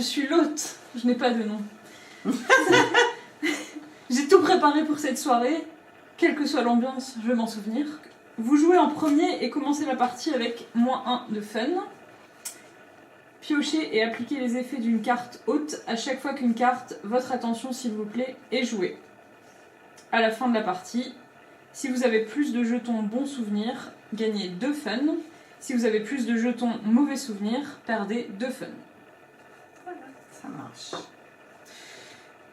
suis l'hôte, je n'ai pas de nom. J'ai tout préparé pour cette soirée, quelle que soit l'ambiance, je vais m'en souvenir. Vous jouez en premier et commencez la partie avec -1 de fun. Piochez et appliquez les effets d'une carte haute à chaque fois qu'une carte, votre attention s'il vous plaît, est jouée. À la fin de la partie, si vous avez plus de jetons bons souvenirs, gagnez 2 fun. Si vous avez plus de jetons mauvais souvenirs, perdez 2 fun. Voilà, ça marche.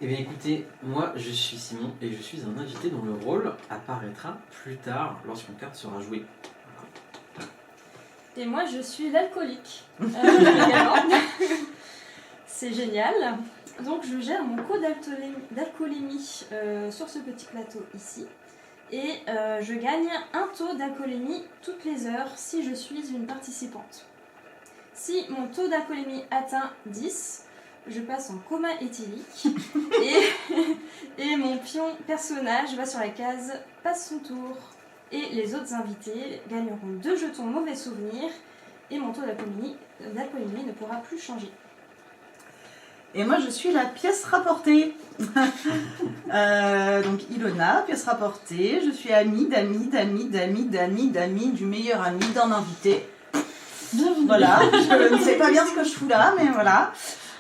Eh bien écoutez, moi je suis Simon et je suis un invité dont le rôle apparaîtra plus tard lorsqu'une carte sera jouée. Et moi, je suis l'alcoolique. Également. C'est génial. Donc, je gère mon coût d'alcoolémie sur ce petit plateau ici. Et je gagne un taux d'alcoolémie toutes les heures si je suis une participante. Si mon taux d'alcoolémie atteint 10, je passe en coma éthylique. et mon pion personnage va sur la case « Passe son tour ». Et les autres invités gagneront 2 jetons mauvais souvenirs et mon taux d'alcoolémie ne pourra plus changer. Et moi, je suis la pièce rapportée. Donc, Ilona, pièce rapportée. Je suis amie d'amis du meilleur ami d'un invité. Bienvenue. Voilà, je ne sais pas bien ce que je fous là, mais voilà.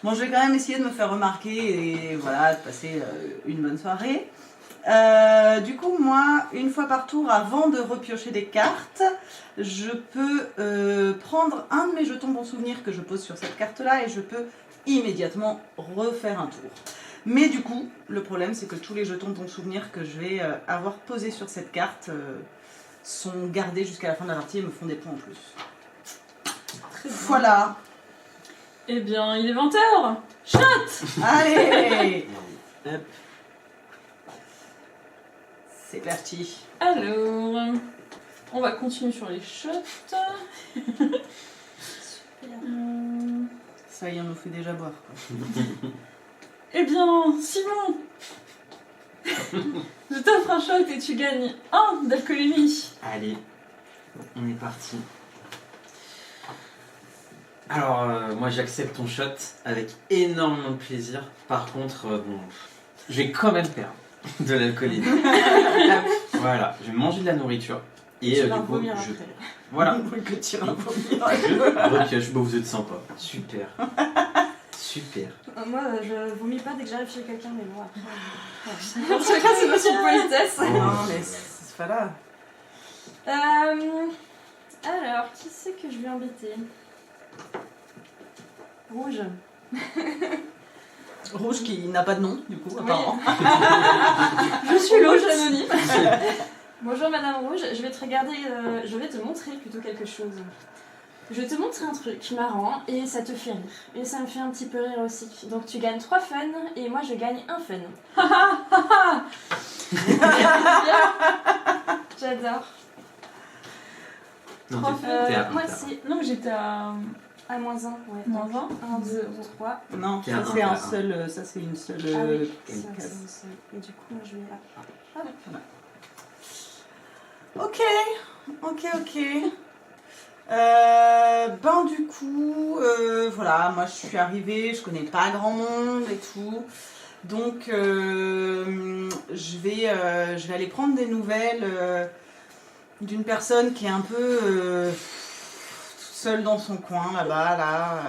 Bon, je vais quand même essayer de me faire remarquer et voilà, de passer une bonne soirée. Du coup, moi, une fois par tour, avant de repiocher des cartes, je peux prendre un de mes jetons bons souvenirs que je pose sur cette carte-là et je peux immédiatement refaire un tour. Mais du coup, le problème, c'est que tous les jetons bons souvenirs que je vais avoir posés sur cette carte sont gardés jusqu'à la fin de la partie et me font des points en plus. Très bien. Voilà. Eh bien, il est 20h. Shot. Allez, Hop. c'est parti. Alors, on va continuer sur les shots. Ça y est, on nous fait déjà boire, quoi. Eh bien, Simon, je t'offre un shot et tu gagnes 1 d'alcoolémie. Allez, on est parti. Alors, moi j'accepte ton shot avec énormément de plaisir. Par contre, bon, je vais quand même perdre de l'alcoolémie. Voilà, je vais manger de la nourriture. Et Tu du vas coup, vomir je... après. Voilà. Que tu vas vomir. Je repioche. Bon, vous êtes sympa. Super. Super. Moi, je vomis pas dès que j'arrive chez quelqu'un, mais bon, après... Chacun ses notions de politesse. Non, mais c'est pas là. Alors, qui c'est que je vais embêter? Rouge. Rouge qui n'a pas de nom, du coup, Oui. apparemment. Je suis l'autre anonyme. Bonjour Madame Rouge, je vais te regarder, je vais te montrer plutôt quelque chose. Je vais te montrer un truc marrant et ça te fait rire. Et ça me fait un petit peu rire aussi. Donc tu gagnes 3 fun et moi je gagne 1 fun. J'adore. Non, Trois t'es à Moi plus tard. c'est Non, j'étais à à -1, ouais. -1. 1, 2, 3. Non, T'es ça à c'est un, un t'es à un. seul, ça c'est une seule Ah oui, ça, case. c'est une seule. Et du coup, moi je vais là. Hop. Ok. Ben du coup, voilà, moi je suis arrivée, je connais pas grand monde et tout. Donc je vais aller prendre des nouvelles d'une personne qui est un peu toute seule dans son coin là-bas, là.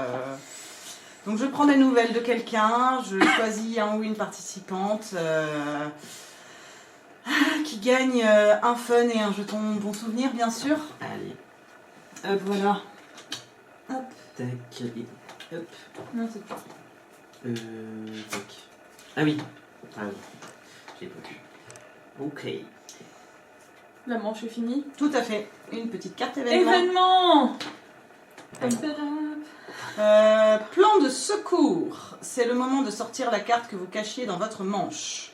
Donc je prends des nouvelles de quelqu'un, je choisis un ou une participante qui gagne un fun et un jeton bon souvenir, bien sûr. Allez, Hop, voilà. tac, et hop. Non, c'est pas. Tac. Ah oui. Ah oui. J'ai pas vu. Ok. La manche est finie. Tout à fait. Une petite carte événement. Événement. Plan de secours. C'est le moment de sortir la carte que vous cachiez dans votre manche.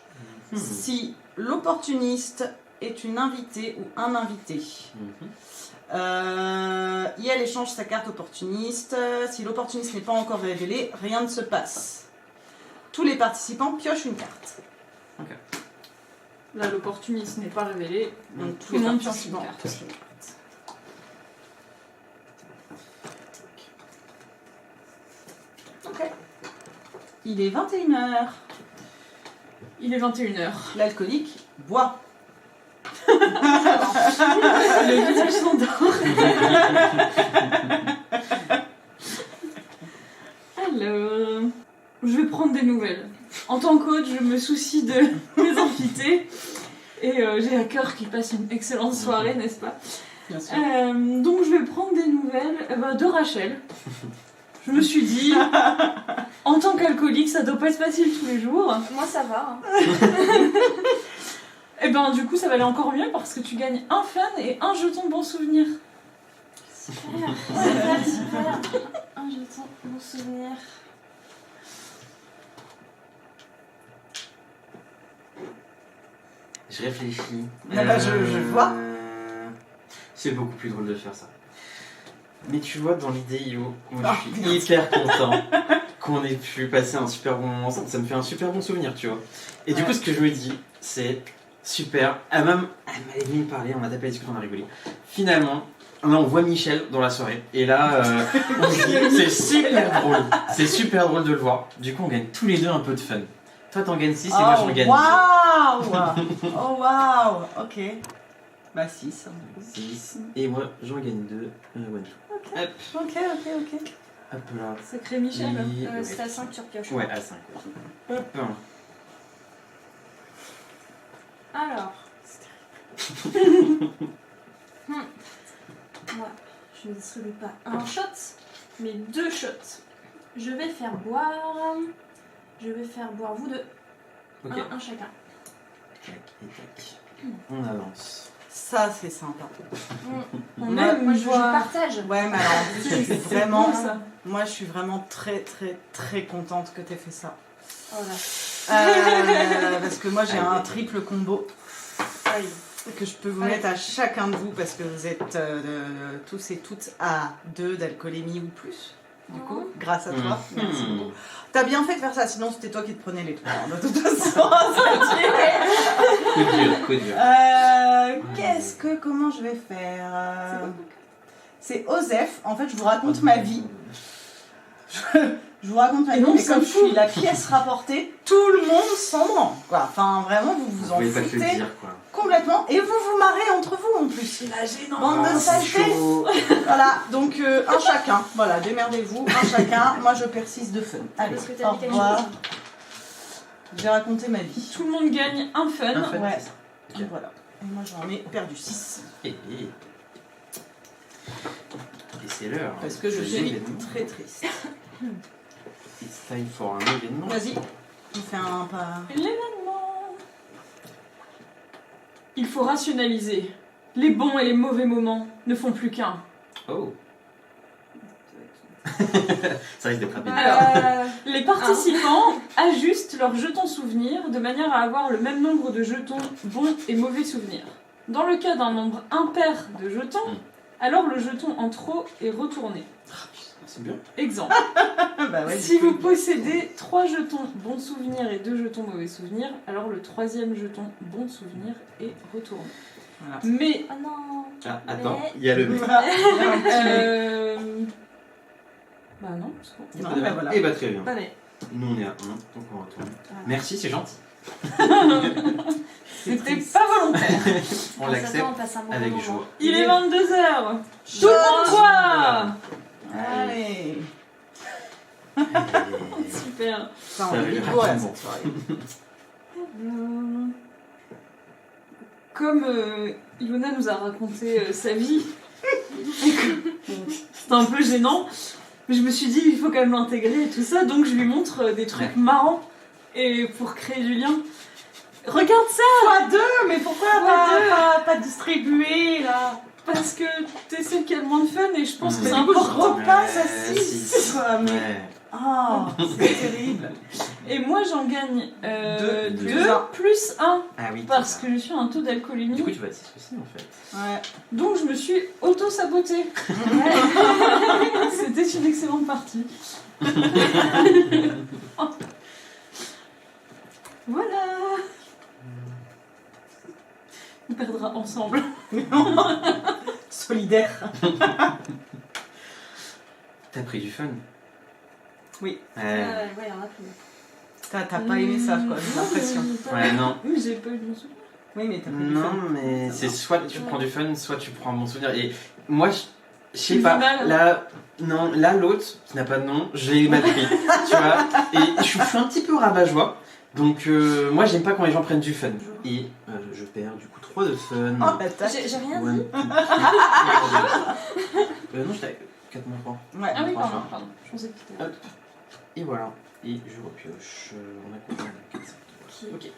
Si l'opportuniste est une invitée ou un invité. Yael échange sa carte opportuniste. Si l'opportuniste n'est pas encore révélé, rien ne se passe. Tous les participants piochent une carte. Là, l'opportuniste n'est pas révélé. Donc Tout le monde pioche une participants carte. piochent une carte. Ok. Il est 21h. Il est 21h. L'alcoolique boit. Le visage s'endort. Alors, je vais prendre des nouvelles. En tant qu'hôte, je me soucie de mes invités. Et j'ai à cœur qu'ils passent une excellente soirée, n'est-ce pas? Bien sûr. Donc je vais prendre des nouvelles de Rachel. Je me suis dit, en tant qu'alcoolique, ça doit pas être facile tous les jours. Moi, ça va. Hein. Et ben du coup, ça va aller encore mieux parce que tu gagnes un fun et un jeton bon souvenir. Super, super, super. Un jeton, bon souvenir. Je réfléchis. Ah bah, je vois. C'est beaucoup plus drôle de faire ça. Mais tu vois, dans l'idéal, moi Ah, je suis hyper content qu'on ait pu passer un super bon moment ensemble. Ça me fait un super bon souvenir, tu vois. Et du coup, ce que je me dis, c'est super. Elle m'avait venu me parler, on a tapé la discussion, on a rigolé. Finalement, là, on voit Michel dans la soirée. Et là, c'est super drôle. C'est super drôle de le voir. Du coup, on gagne tous les deux un peu de fun. Toi, t'en gagnes 6 et moi, j'en gagne 2. Waouh. Oh waouh. Ok. Bah 6. 6. Et moi, j'en gagne 2. Hop, Ok. hop là. Sacré Michel. Et- C'est à 5 tu repioches. Ouais, à 5. Hop. Alors. Moi, je ne distribue pas un shot, mais 2 shots. Je vais faire boire vous deux. Ok. Un chacun. Tac et tac. On avance. Ça c'est sympa. On Moi, aime Moi, je voir. partage. Ouais, mais alors en plus, je suis C'est vraiment. cool, ça. Moi, je suis vraiment très contente que t'aies fait ça. Voilà. Parce que moi, j'ai un triple combo Aïe. que je peux vous Ouais. mettre à chacun de vous parce que vous êtes tous et toutes à 2 d'alcoolémie ou plus. Du coup, grâce à toi. Merci beaucoup. T'as bien fait de faire ça, sinon c'était toi qui te prenais les 3. De toute façon, Coup dur. comment je vais faire C'est Osef. En fait, je vous raconte ma vie. Je vous raconte ma Et vie, on mais s'en comme je fout. suis la pièce rapportée, tout le monde s'en branle, quoi. Enfin, vraiment, vous vous Vous en pouvez pas te le foutez dire, quoi. complètement. Et vous vous marrez entre vous, en plus. La gênante. Bande de c'est saletés. chaud. Voilà, donc un chacun. Voilà, démerdez-vous, un chacun. Moi, je persiste de fun. Allez, Est-ce que t'as au dit quelque revoir. chose? J'ai raconté ma vie. Tout le monde gagne un fun. Un fun, Ouais. c'est ça. Ok. Voilà. Et moi, j'en ai perdu 6. Et c'est l'heure. Parce que je de suis l'événement. très triste. It's time for un événement. Vas-y, on fait un pas. L'événement. Il faut rationaliser. Les bons et les mauvais moments ne font plus qu'un. Oh. Ça risque d'être rapide. Les participants ajustent leurs jetons souvenirs de manière à avoir le même nombre de jetons bons et mauvais souvenirs. Dans le cas d'un nombre impair de jetons, alors le jeton en trop est retourné. C'est bien. Exemple, Bah ouais, si vous possédez 3 jetons bons souvenirs et 2 jetons mauvais souvenirs, alors le 3e jeton bon souvenir est retourné. Voilà. Mais Ah non. Ah, attends, Mais- il y a le. bah non, c'est bon. Il y a Non, pas de bah mal. voilà. Eh bah très bien. Allez. Nous on est à 1, donc on retourne. Voilà. Merci, c'est gentil. C'était pas volontaire. On Grâce à l'accepte toi, on passe un bon avec moment. joie. Il est 22h. Tout Tout le monde boit. Allez. Super. Ça, on Ça est va être libre, là, rapidement. cette soirée. Comme Ilona nous a raconté sa vie, c'était un peu gênant, mais je me suis dit il faut quand même l'intégrer et tout ça, donc je lui montre des trucs Ouais. marrants et pour créer du lien. Regarde ça x2, mais pourquoi pas distribuer là? parce que t'es celle qui a le moins de fun et je pense que Mais c'est du coup, je important. repasse à Ouais, 6. Quoi, mais... Ouais. Oh, c'est terrible. Et moi j'en gagne Deux 2 plus un. plus 1 Ah oui. parce c'est que je suis un taux d'alcoolémie. ça. Du coup, tu vas à 6 aussi en fait. Ouais. Donc je me suis auto-sabotée. C'était une excellente partie. Voilà. On perdra ensemble. Solidaire. T'as pris du fun. Oui. Ouais. Ouais, il y en a plus. T'as pas aimé ça, quoi, j'ai l'impression. Ouais, non. Oui, j'ai pas eu de bon souvenir. Oui, mais t'as pas Non, mais c'est soit tu prends du fun, soit tu prends un bon souvenir. Et moi, je sais pas. Là, non, là, l'autre, qui n'a pas de nom, je l'ai mal pris. Tu vois. Et je suis un petit peu rabat-joie. Donc, moi, j'aime pas quand les gens prennent du fun. Et je perds du coup 3 de fun. Oh, l'attaque. J'ai rien Ouais. dit. Non, j'étais à 4 moins 3. Ouais. Ah oui, Enfin, pardon. Je pensais que c'était. Hop. Et voilà. Et je repioche. On a combien? 4, 5, Ok. Ok.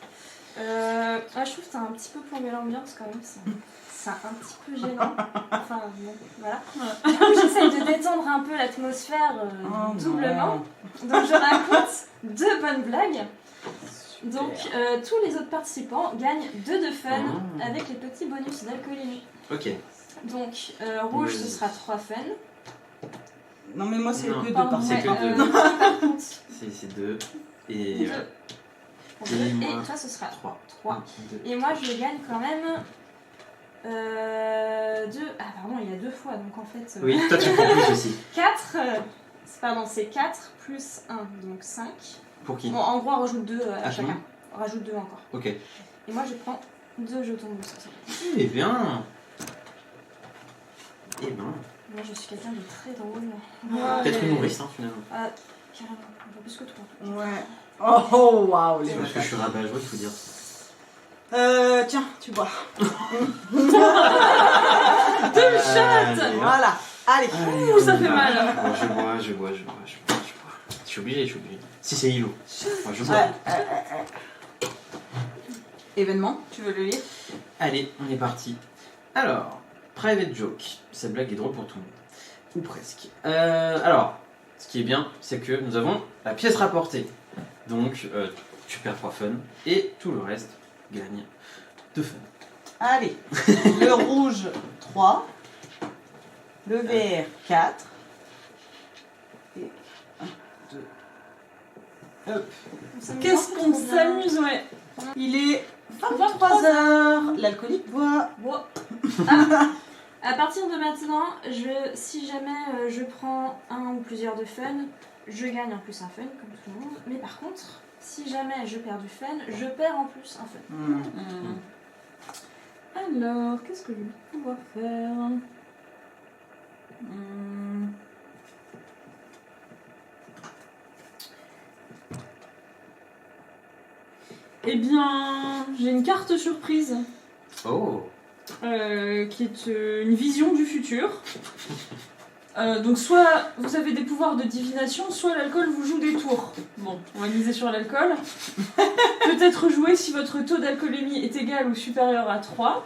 Moi, je trouve que t'as un petit peu plombé l'ambiance quand même. C'est un petit peu gênant. Enfin, bon, voilà. Du coup, j'essaye de détendre un peu l'atmosphère Oh, doublement. non. Donc, je raconte 2 bonnes blagues. Donc, tous les autres participants gagnent 2 de fun Oh. avec les petits bonus d'alcoolémie. Ok. Donc, rouge, ce sera 3 fun. Non, mais moi, c'est Non. que deux Pardon, par C'est contre. que deux. Par contre, C'est 2. Et Deux. Et et moi, toi, ce sera 3. 3. Et moi, je gagne quand même 2. Ah, pardon, il y a 2 fois, donc en fait. Oui, toi tu prends plus aussi. 4. Pardon, c'est 4 plus 1, donc 5. Pour qui? Bon, en gros, on rajoute 2 à Ah, chacun. bon. On rajoute 2 encore. Ok. Et moi, je prends 2 jetons de ça. Eh bien. Eh ben. Moi, je suis quelqu'un de très drôle. Peut-être une nourrice, hein, finalement. Ah, carrément, un peu plus que toi. Ouais. Oh, waouh, les C'est parce que je attaques. suis rabat-joie, il faut dire. Tiens, tu bois. Allez, hop. Voilà. Allez. Allez, Ouh, ça on y fait va. mal. Je bois. Je suis obligé. Si c'est Hilo. Moi, je bois. Ouais. Événement, tu veux le lire? Allez, on est parti. Alors, private joke. Cette blague est drôle pour tout le monde. Ou presque. Alors, ce qui est bien, c'est que nous avons la pièce rapportée. Donc, tu perds 3 fun. Et tout le reste gagne 2 fun. Allez. Le rouge, 3. Le vert, 4. Et 1, 2. Hop. Qu'est-ce qu'on s'amuse, ouais. Il est 23h. L'alcoolique boit. Bon. Ah, à partir de maintenant, si jamais je prends un ou plusieurs de fun, je gagne en plus un fun, comme tout le monde. Mais par contre, si jamais je perds du fun, je perds en plus un fun. Alors, qu'est-ce que je vais pouvoir faire? Eh bien, j'ai une carte surprise Oh. qui est une vision du futur. Donc soit vous avez des pouvoirs de divination, soit l'alcool vous joue des tours. Bon, on va miser sur l'alcool. Peut-être jouer si votre taux d'alcoolémie est égal ou supérieur à 3.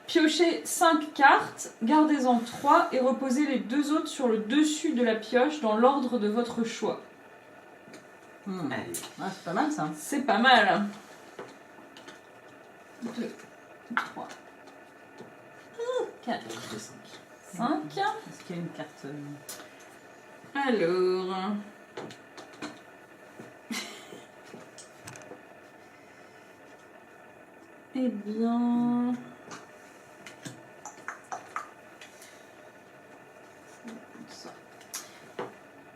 Piochez 5 cartes, gardez-en 3 et reposez les 2 autres sur le dessus de la pioche dans l'ordre de votre choix. Allez. Ah, c'est pas mal ça. C'est pas mal. 2, 3, 4, 5. Est-ce qu'il y a une carte Alors. Eh bien. Ça.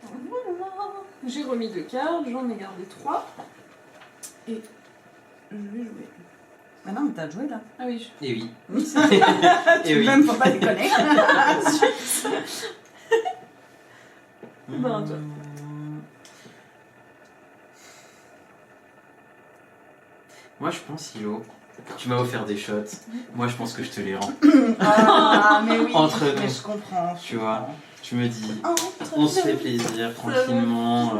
Voilà. J'ai remis 2 cartes, j'en ai gardé 3. Et je vais jouer. Ah non, mais t'as joué là. Ah oui, Et oui. Oui, c'est Et oui. même, faut pas déconner. Ben, toi. Moi, je pense, Hilo, tu m'as offert des shots. Moi, je pense que je te les rends. Ah, mais oui. Entre nous. Mais je comprends. Tu vois. Tu me dis, Oh, on se fait plaisir tranquillement.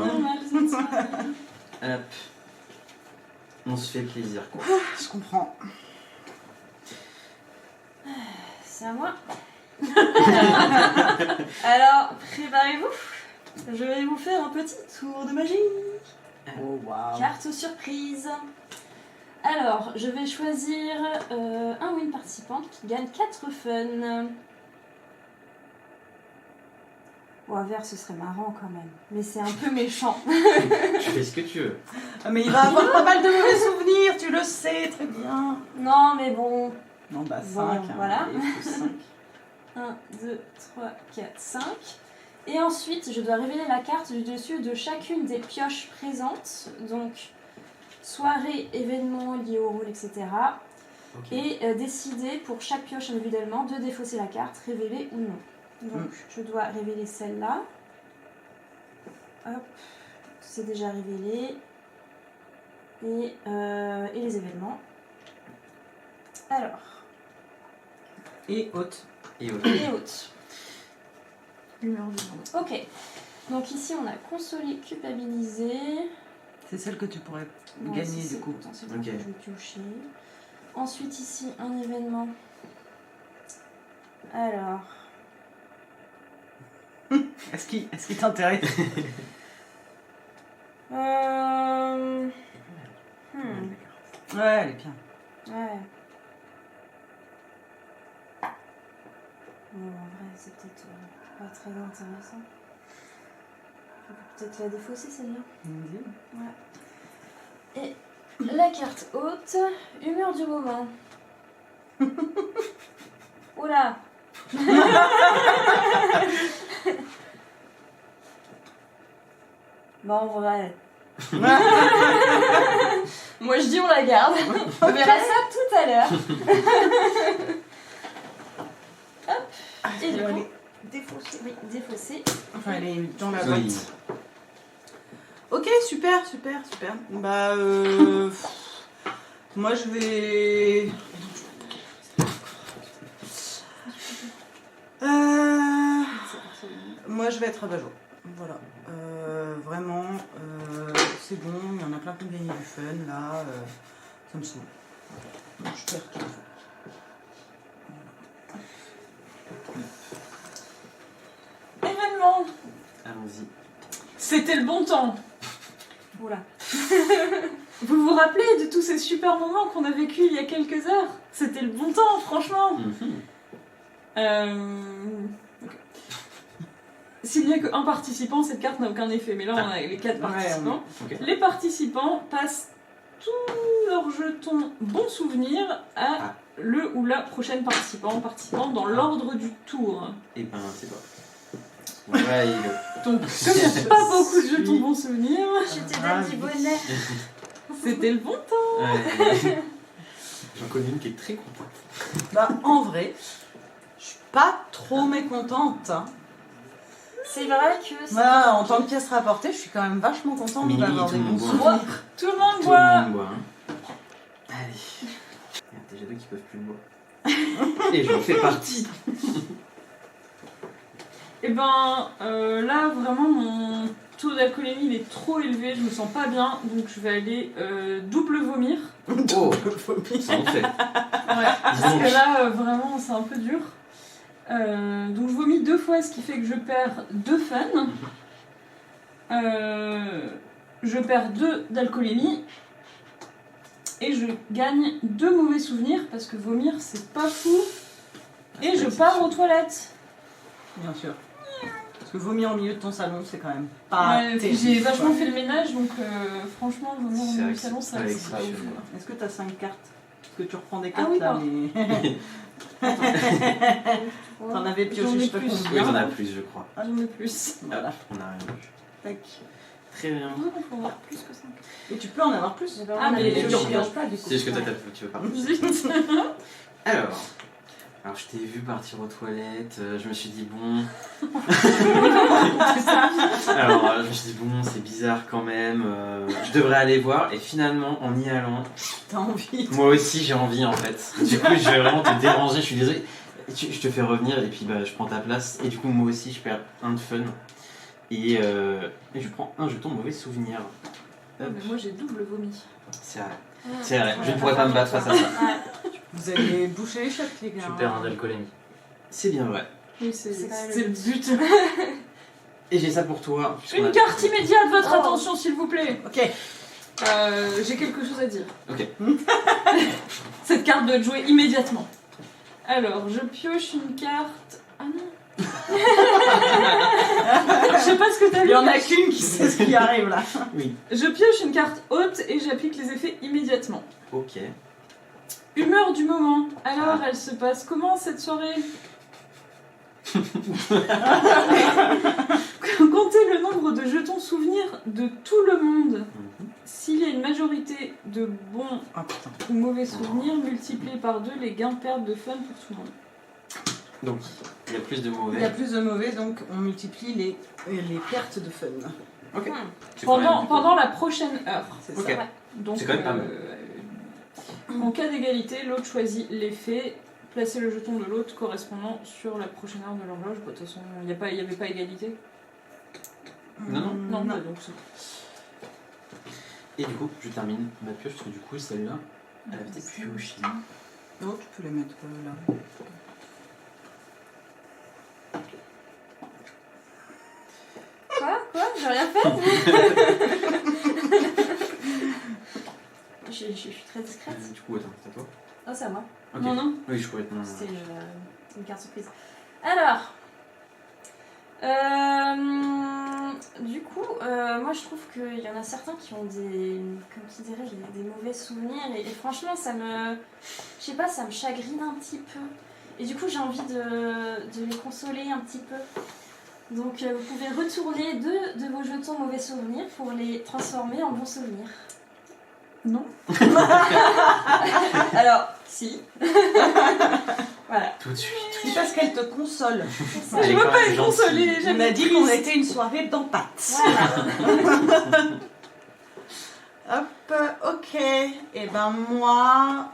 Hop. On se fait plaisir, quoi. je comprends. C'est à moi. Alors, préparez-vous. Je vais vous faire un petit tour de magie. Oh, waouh. Carte surprise. Alors, je vais choisir un ou une participante qui gagne 4 fun. Bon, un vert, ce serait marrant quand même. Mais c'est un peu méchant. Tu fais ce que tu veux. Ah, mais il va avoir pas mal de mauvais souvenirs, tu le sais très bien. Non, mais bon. Non, bah 5. Bon, voilà. Allez, plus 5. 1, 2, 3, 4, 5. Et ensuite, je dois révéler la carte du dessus de chacune des pioches présentes. Donc, soirée, événements liés au rôle, etc. Ok. Et décider pour chaque pioche individuellement de défausser la carte, révéler ou non. Donc, je dois révéler celle-là. Hop, c'est déjà révélé. Et les événements. Alors, Et haute. Et ok. et autres. Humeur du monde. Ok. Donc ici, on a consolé, culpabilisé. C'est celle que tu pourrais Bon, gagner ici, du c'est coup. potentiellement Ok. que je vais piocher. Ensuite, ici, un événement. Alors, Est-ce qu'il t'intéresse? euh... Ouais, elle est bien. Ouais. Bon, en vrai, c'est peut-être pas très intéressant. Je peux peut-être la défausser, celle-là. Vas-y. Et la carte haute, humeur du moment. Oula. Bon, en vrai. Moi je dis on la garde. On verra ça tout à l'heure. Hop. Et du coup, Défaussée. oui, défausser. Enfin, elle est dans la Oui. boîte. Ok, super. Bah, moi je vais. Moi je vais être rabat-joie. Voilà. Vraiment, c'est bon, il y en a plein qui ont gagné du fun là. Ça me saoule. Donc, je perds tout. Événement. Allons-y. C'était le bon temps. Oula. Vous vous rappelez de tous ces super moments qu'on a vécu il y a quelques heures? C'était le bon temps, franchement. Ok. S'il n'y a qu'un participant, cette carte n'a aucun effet. Mais là, on a les 4 participants. Ok. Les participants passent tous leurs jetons bons souvenirs à le ou la prochaine participant dans l'ordre du tour. Et ben, c'est pas. Ouais, Donc, comme il n'y a pas beaucoup de jetons bons souvenirs, Je te donne du bonheur. c'était le bon temps. ouais. J'en connais une qui est très contente. Bah, en vrai, je suis pas trop mécontente. Hein. C'est vrai que c'est Voilà, en tant que pièce rapportée, je suis quand même vachement contente Mimi, d'avoir tout des le monde bons boit. souvenirs. Tout le monde Tout le boit. monde boit. Hein. Allez. Il y a déjà deux qui peuvent plus le boire. Et j'en fais partie. Et ben là, vraiment, mon taux d'alcoolémie il est trop élevé, je me sens pas bien, donc je vais aller double vomir. Oh, ça en fait. Parce que là, vraiment, c'est un peu dur. Donc je vomis 2 fois, ce qui fait que je perds 2 fun. Je perds 2 d'alcoolémie. Et je gagne 2 mauvais souvenirs, parce que vomir, c'est pas fou. Et je pars aux toilettes. Bien sûr. Parce que vomir au milieu de ton salon, c'est quand même pas Ouais, puis terrible, j'ai vachement quoi. fait le ménage, donc franchement, vomir au C'est milieu vrai du que salon, c'est ça pas c'est pas exceptionnel. ouf, quoi. Est-ce que t'as 5 cartes? Parce que tu reprends des Ah cartes oui, là, mais... T'en avais pioché, J'en ai je sais pas plus. Oui, combien. t'en as plus, je crois. J'en ai plus. Voilà. On a rien vu. Tac. Très bien. Il faut en avoir plus que 5. Et tu peux en avoir plus. Ah, mais tu je repioches pas du coup. C'est juste que toi, tu veux pas. Zut. Alors, je t'ai vu partir aux toilettes, je me suis dit bon. Alors, je me suis dit bon, c'est bizarre quand même, je devrais aller voir, et finalement, en y allant, T'as envie. moi aussi j'ai envie en fait. Du coup, je vais vraiment te déranger, je suis désolé. Je te fais revenir, et puis bah, je prends ta place, et du coup, moi aussi, je perds un de fun. Et je prends un jeton mauvais souvenir. Hop, Mais moi j'ai double vomi. c'est vrai. C'est vrai, je ne pourrais pas me battre face à ça. Vous allez boucher les chocs, les gars. Tu perds un d'alcoolémie. C'est bien vrai. Oui, c'est quand même le le but. Et j'ai ça pour toi. puisqu'on Une a- carte immédiate, votre Oh. attention s'il vous plaît. Ok. J'ai quelque chose à dire. Ok. Cette carte doit être jouée immédiatement. Alors, je pioche une carte. Ah non. Je sais pas ce que t'as Il vu. y en a qu'une qui sait ce qui arrive là. Oui. Je pioche une carte haute et j'applique les effets immédiatement. Ok. Humeur du moment. Alors, elle se passe comment cette soirée? Comptez le nombre de jetons souvenirs de tout le monde. S'il y a une majorité de bons Oh putain. ou mauvais souvenirs, multipliez par 2 les gains pertes de fun pour tout le monde. Donc, il y a plus de Il y a mauvais. plus de mauvais, donc on multiplie les pertes de fun. Ok. Hmm. C'est quand même- Pendant la prochaine heure. C'est Ok. ça. Ouais. Donc, C'est quand même pas mal. en cas d'égalité, l'autre choisit l'effet. Placez le jeton de l'autre correspondant sur la prochaine heure de l'horloge. Bah, de toute façon, il n'y avait pas égalité. Non, non. Non, bah, donc c'est Et du coup, je termine ma pioche parce que du coup, celle-là, elle avait des pioches. Oh, tu peux les mettre là. Quoi J'ai rien fait je suis très discrète. Du coup, attends, c'est à toi. Oh, c'est à moi. Ok. Non, non. Oui, je pourrais être. C'était une carte surprise. Alors, du coup, moi je trouve qu'il y en a certains qui ont comme tu dirais, des mauvais souvenirs et franchement ça me, je sais pas, ça me chagrine un petit peu. Et du coup j'ai envie de les consoler un petit peu. Donc vous pouvez retourner 2 de vos jetons mauvais souvenirs pour les transformer en bons souvenirs. Non. Alors, si. Voilà. Tout de suite. C'est parce qu'elle te console. C'est ça. Je veux pas être consolée, On a dit qu'on était une soirée dans pattes. Voilà. Hop, ok. Et ben moi,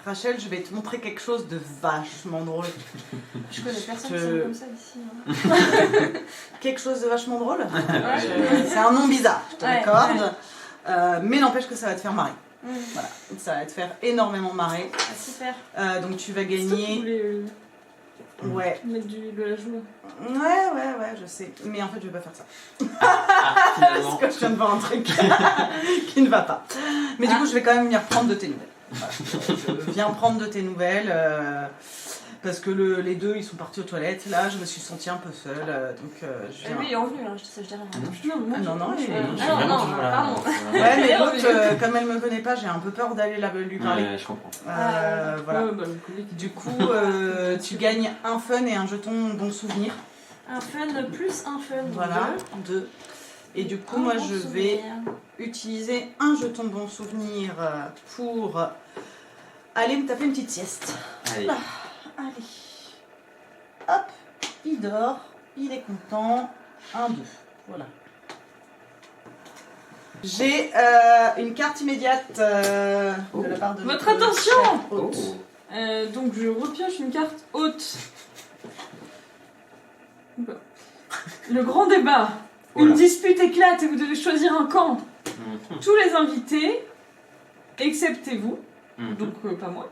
Rachel, je vais te montrer quelque chose de vachement drôle. Je connais personne qui Je- sonne comme ça ici. Hein. Quelque chose de vachement drôle. Ouais. C'est un nom bizarre, je te Ouais, l'accorde. Mais n'empêche que ça va te faire marrer. Mmh. Voilà, donc ça va te faire énormément marrer. Ah, super. Donc tu vas Est-ce que vous gagner. voulez Ouais, mettre de la joie? ouais, je sais. Mais en fait, je vais pas faire ça. Ah, Parce finalement. que je viens de voir un truc qui ne va pas. Mais du coup, je vais quand même venir prendre de tes nouvelles. Voilà. Je viens prendre de tes nouvelles parce que les deux, ils sont partis aux toilettes. Là, je me suis sentie un peu seule. Donc, je viens... Lui, il est revenu, hein, je dirais rien. Non, moi, Ah, non, je- il est- je- Je suis Ah, vraiment non, toujours là. pardon. Ouais, mais Elle est l'autre, revenue. comme elle me connaît pas, j'ai un peu peur d'aller lui parler. Ouais, je comprends. Voilà. Ouais, bah, le Covid. Du coup, tu gagnes un fun et un jeton bon souvenir. Un fun plus un fun. donc Voilà, 2. 2. Et du coup, Un moi, bon je souvenir. vais utiliser un jeton bon souvenir pour aller me taper une petite sieste. Allez. Allez. Hop, il dort, il est content. 1, 2. Voilà. J'ai une carte immédiate de la part de Votre notre attention chère Oh. hôte. Donc je repioche une carte haute. Oula. Le grand débat. Voilà. Une dispute éclate et vous devez choisir un camp. Mhm. Tous les invités, excepté vous, Mhm. donc pas moi,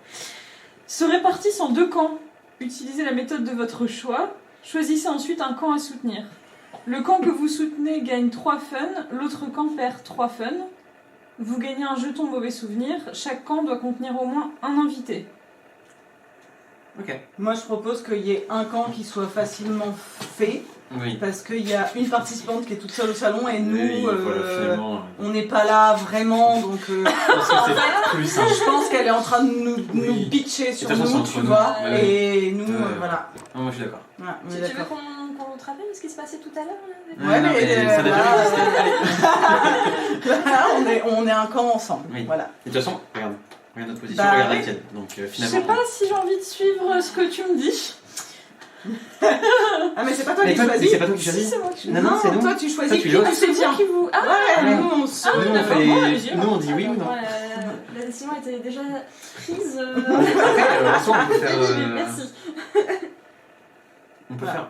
se répartissent en 2 camps. Utilisez la méthode de votre choix. Choisissez ensuite un camp à soutenir. Le camp que vous soutenez gagne 3 fun, l'autre camp perd 3 fun. Vous gagnez un jeton mauvais souvenir. Chaque camp doit contenir au moins un invité. Ok. Moi, je propose qu'il y ait un camp qui soit facilement fait, Oui. parce qu'il y a une participante qui est toute seule au salon et nous, Oui, voilà, finalement. on n'est pas là vraiment, donc Je pense que c'est plus simple. je pense qu'elle est en train de nous Oui. pitcher sur De toute façon, nous, c'est tu entre vois, nous. et nous, Ouais. voilà. Non, moi, je suis d'accord. Voilà, on Tu est veux d'accord. qu'on te rappelle ce qui se passait tout à l'heure là Ouais, non, mais, ça n'a jamais existé. Allez. Là, on est un camp ensemble, Oui. voilà. Et de toute façon, regarde notre position, Bah, regarde oui. la tienne. Donc Je finalement. sais pas si j'ai envie de suivre ce que tu me dis. Ah, mais c'est pas toi Mais qui toi, choisis. c'est pas toi qui Si, choisis. c'est moi qui Non, non, c'est nous. toi tu choisis Toi, tu qui l'oses. tu soutiens. qui vous. Ah, Ouais, Ouais. nous on se... Nous, on d'accord, fait- bon, allez-y, nous, on dit oui ou non. Ouais, la décision était déjà prise. Après, en soi, on peut faire. Merci. On peut Voilà. faire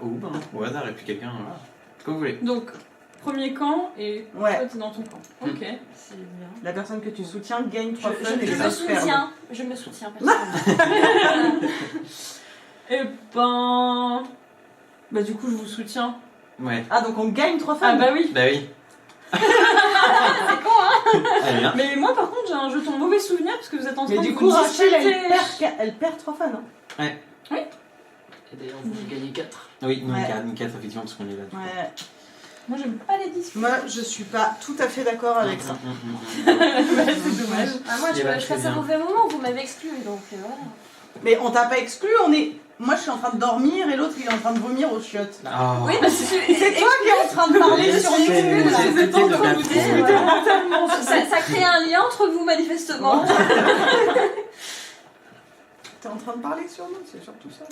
au hasard et puis quelqu'un. Voilà. Comme vous voulez. Donc, premier camp et Ouais. toi t'es dans ton camp. Ok. C'est bien. La personne que tu soutiens gagne 3 fun et Je les me autres perdent. soutiens. Je me soutiens personnellement. Et ben. Bah, du coup, je vous soutiens. Ouais. Ah, donc on gagne 3 fun. Ah, bah oui. Bah oui. C'est con, hein. Allez, bien. Mais moi, par contre, j'ai un jeton mauvais souvenir parce que vous êtes en train Mais de du vous coup, Rachel, disputer. elle perd 3 fun. Hein. Et d'ailleurs, vous gagnez 4. Oui, nous, Ouais. une carte, effectivement, parce qu'on est là. Ouais. Moi, j'aime pas les disques. Moi, je suis pas tout à fait d'accord avec ça. C'est dommage. Ah, moi, Eh ben, je très passe un bien. mauvais moment, vous m'avez exclu, donc voilà. Mais on t'a pas exclu, on est... Moi, je suis en train de dormir et l'autre, il est en train de vomir aux chiottes. Là. Ah. Oui, parce que C'est toi qui es en train de parler Oui, sur c'est- YouTube, là. c'est- Vous êtes en train de vous c'est- discuter. ça crée un lien entre vous, manifestement. T'es en train de parler sur nous, c'est surtout ça.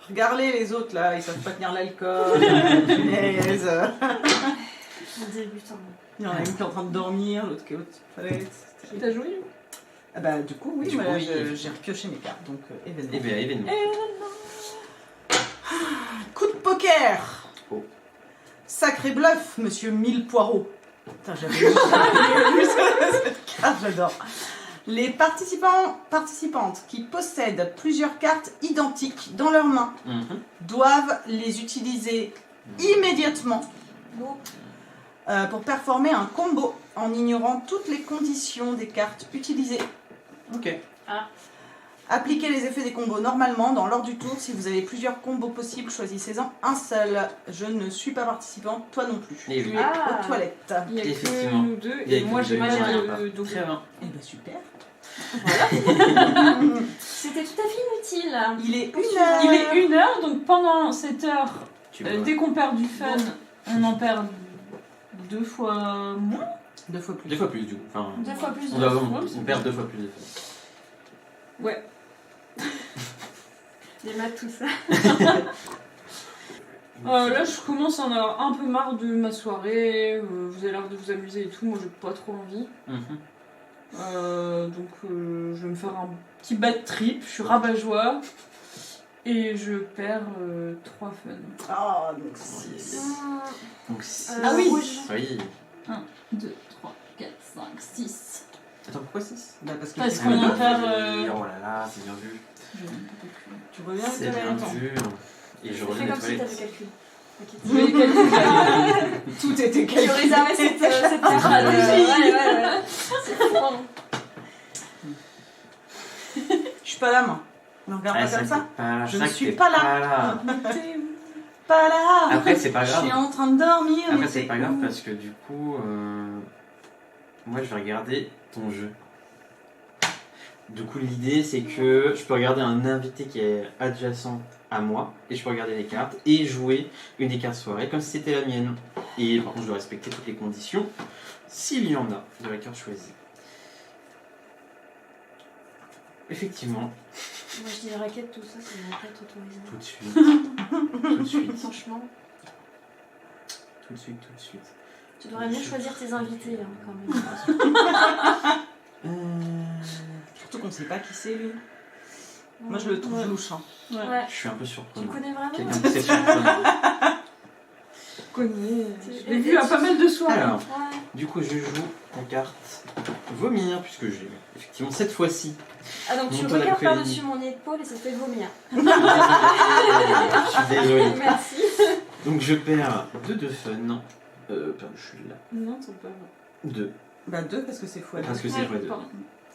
Regarde-les, les autres, là, ils savent pas tenir l'alcool. Punaise. Débutant. Il y en a une qui est en train de dormir, l'autre qui est au toilette. T'as joué? Ah bah, du coup, oui, Du coup, moi, oui. j'ai repioché mes cartes, donc événement. Eh bien, événement. Coup de poker. Oh. Sacré bluff, monsieur Mille Poireaux. Putain, j'avais lu cette carte, j'adore. Les participantes qui possèdent plusieurs cartes identiques dans leurs mains Mhm. doivent les utiliser immédiatement Bon. pour performer un combo en ignorant toutes les conditions des cartes utilisées. Ok. Appliquez les effets des combos normalement dans l'ordre du tour. Si vous avez plusieurs combos possibles, choisissez-en un seul. Je ne suis pas participante, toi non plus. Et Tu oui. es Ah. aux toilettes. Il y a que Effectivement. nous deux Il y a et que moi nous j'ai deux, pas moi, j'ai rien de double. Très bien. Eh ben super. C'était tout à fait inutile. Il est Il est 1h, donc pendant cette heure, Tu vois. dès qu'on perd du fun, on en perd 2 fois moins. 2 fois plus. 2 fois plus, du coup. Enfin, 2 fois plus on, de doit, fois. on perd 2 fois plus de fun. Ouais. Les maths, tout ça. Là, je commence à en avoir un peu marre de ma soirée. Vous avez l'air de vous amuser et tout. Moi, j'ai pas trop envie. Mhm. Donc, je vais me faire un petit bad trip. Je suis rabat-joie. Et je perds 3 fun. Ah, donc 6. Donc, six. Ah oui. Rouge. Oui. 2, 3, 4, 5, 6. Attends, pourquoi 6 Bah parce que Parce tu qu'on reviens- en perd. Oh là là, c'est bien vu. tu reviens C'est de bien longtemps. vu. Et je Fais reviens des comme si t'avais toilettes. calculé. Je vais calculer. Tout était Tu calculé. réservé cette stratégie. Ouais. C'est fou. Je suis pas là, moi. Ne regarde pas comme ça. Je ne suis pas là. Pas là. Après, c'est pas Je grave. suis en train de dormir. Après, mais c'est t'es pas grave où parce que du coup, moi je vais regarder ton jeu. Du coup, l'idée c'est que je peux regarder un invité qui est adjacent à moi et je peux regarder les cartes et jouer une des cartes soirée comme si c'était la mienne. Et par contre, je dois respecter toutes les conditions s'il y en a de la carte choisie. Effectivement, Moi je dis les raquettes, tout ça, c'est des raquettes autorisées. tout de suite, tout de suite, Franchement, tout de suite, tout de suite. tu devrais mieux choisir tes invités hein, quand même. Surtout qu'on sait pas qui c'est lui. Moi je le trouve Ouais. louche. Hein. Ouais. Je suis un peu Tu surprenant. connais vraiment Quelqu'un de très surprenant. Connais. Je l'ai Et- vu et à tu- pas mal de soirées. Alors, Ouais. du coup, je joue ta carte vomir, puisque j'ai effectivement cette fois-ci. Ah donc tu Montant regardes d'alcoolémie. par-dessus mon épaule et ça fait vomir. Je suis désolé. Merci. Donc je perds 2 de fun. Pardon, je suis là. Non, c'est pas 2. Bah 2 parce que c'est fois 2. Parce que c'est fois 2. Pardon.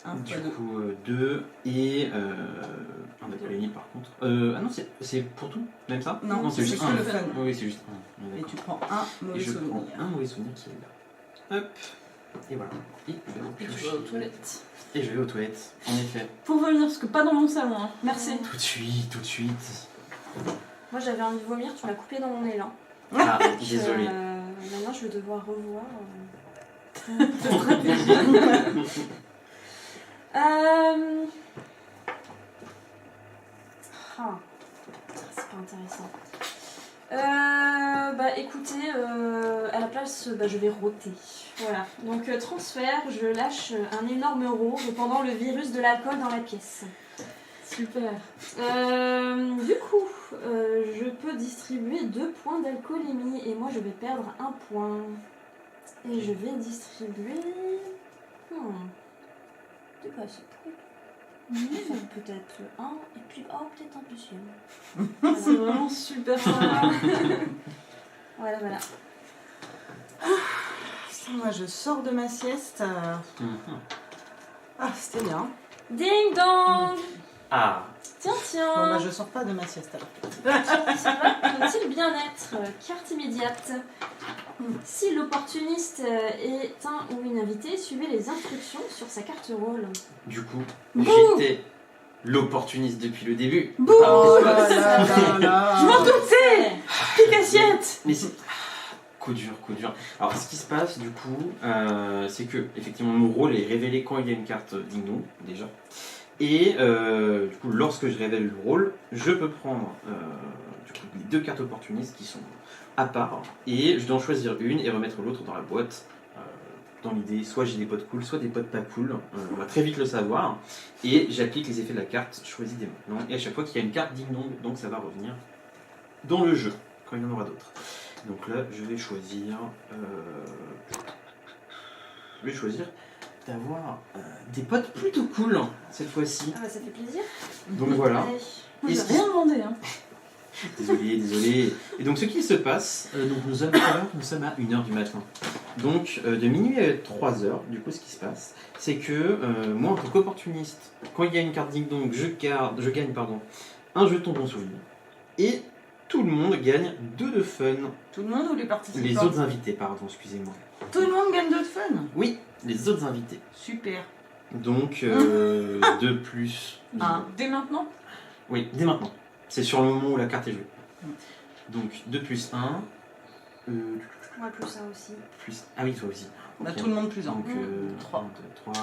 1 Du fois 2. coup, 2 et un d'alcoolémie par contre. Ah non, c'est pour tout, même ça Non, c'est juste c'est un. que le fun. Oui, c'est juste un. Et D'accord. tu prends un Et mauvais je souvenir. prends un mauvais souvenir qui est là. Hop. Et voilà. Et je vais au Et tu piocher. vas aux toilettes. Et je vais aux toilettes, en effet. Pour venir, parce que pas dans mon salon. Hein. Merci. Tout de suite, tout de suite. Moi j'avais envie de vomir, tu m'as coupé dans mon élan. Ah, Donc, désolé. maintenant je vais devoir revoir. Ah, c'est pas intéressant. Bah écoutez, à la place, je vais rôter. Voilà. Donc transfert, je lâche un énorme rot répandant le virus de l'alcool dans la pièce. Super. Du coup, je peux distribuer 2 points d'alcoolémie et moi je vais perdre 1 point. Et je vais distribuer. C'est pas assez. Faire peut-être 1 et puis peut-être un deuxième. C'est vraiment super. Voilà, voilà. Putain, moi je sors de ma sieste. Mhm. Ah, c'était bien. Ding dong. Ah, Tiens, tiens. Bon, bah je sors pas de ma sieste alors. Ça va, petit bien-être. Carte immédiate. Si l'opportuniste est un ou une invitée, suivez les instructions sur sa carte rôle. Du coup, Bouh. j'étais l'opportuniste depuis le début. Bouh. Oh là là là là. Je m'en doutais. Pique assiette. Mais c'est... Coup dur, coup dur. Alors, ce qui se passe, du coup, c'est que, effectivement, mon rôle est révélé quand il y a une carte Ding-Dong, déjà. Et, du coup, lorsque je révèle le rôle, je peux prendre du coup, les 2 cartes opportunistes qui sont à part, et je dois en choisir une et remettre l'autre dans la boîte. Dans l'idée, soit j'ai des potes cool, soit des potes pas cool. On va très vite le savoir. Et j'applique les effets de la carte choisie dès maintenant. Et à chaque fois qu'il y a une carte Ding-Dong, donc ça va revenir dans le jeu, quand il y en aura d'autres. Donc là, je vais choisir d'avoir des potes plutôt cool cette fois-ci. Ah bah ça fait plaisir. Donc voilà. Allez. Moi, j'ai rien demandé. Hein. Désolé. Et donc ce qui se passe, donc nous sommes à 1h du matin. Donc de minuit à 3h, du coup ce qui se passe, c'est que moi en tant qu'opportuniste, quand il y a une carte Ding-Dong, je gagne un jeton bon souvenir. Et tout le monde gagne 2 de fun. Tout le monde ou les participants? Les autres invités, pardon, excusez-moi. Tout le monde gagne 2 de fun. Oui, les autres invités. Super. Donc 2 plus... Un. Dès maintenant. Oui, dès maintenant. C'est sur le moment où la carte est jouée. Donc 2 plus 1. Moi plus ça aussi. Plus... Ah oui, toi aussi. Bah, Ok. tout le monde plus un. Donc 3. 3.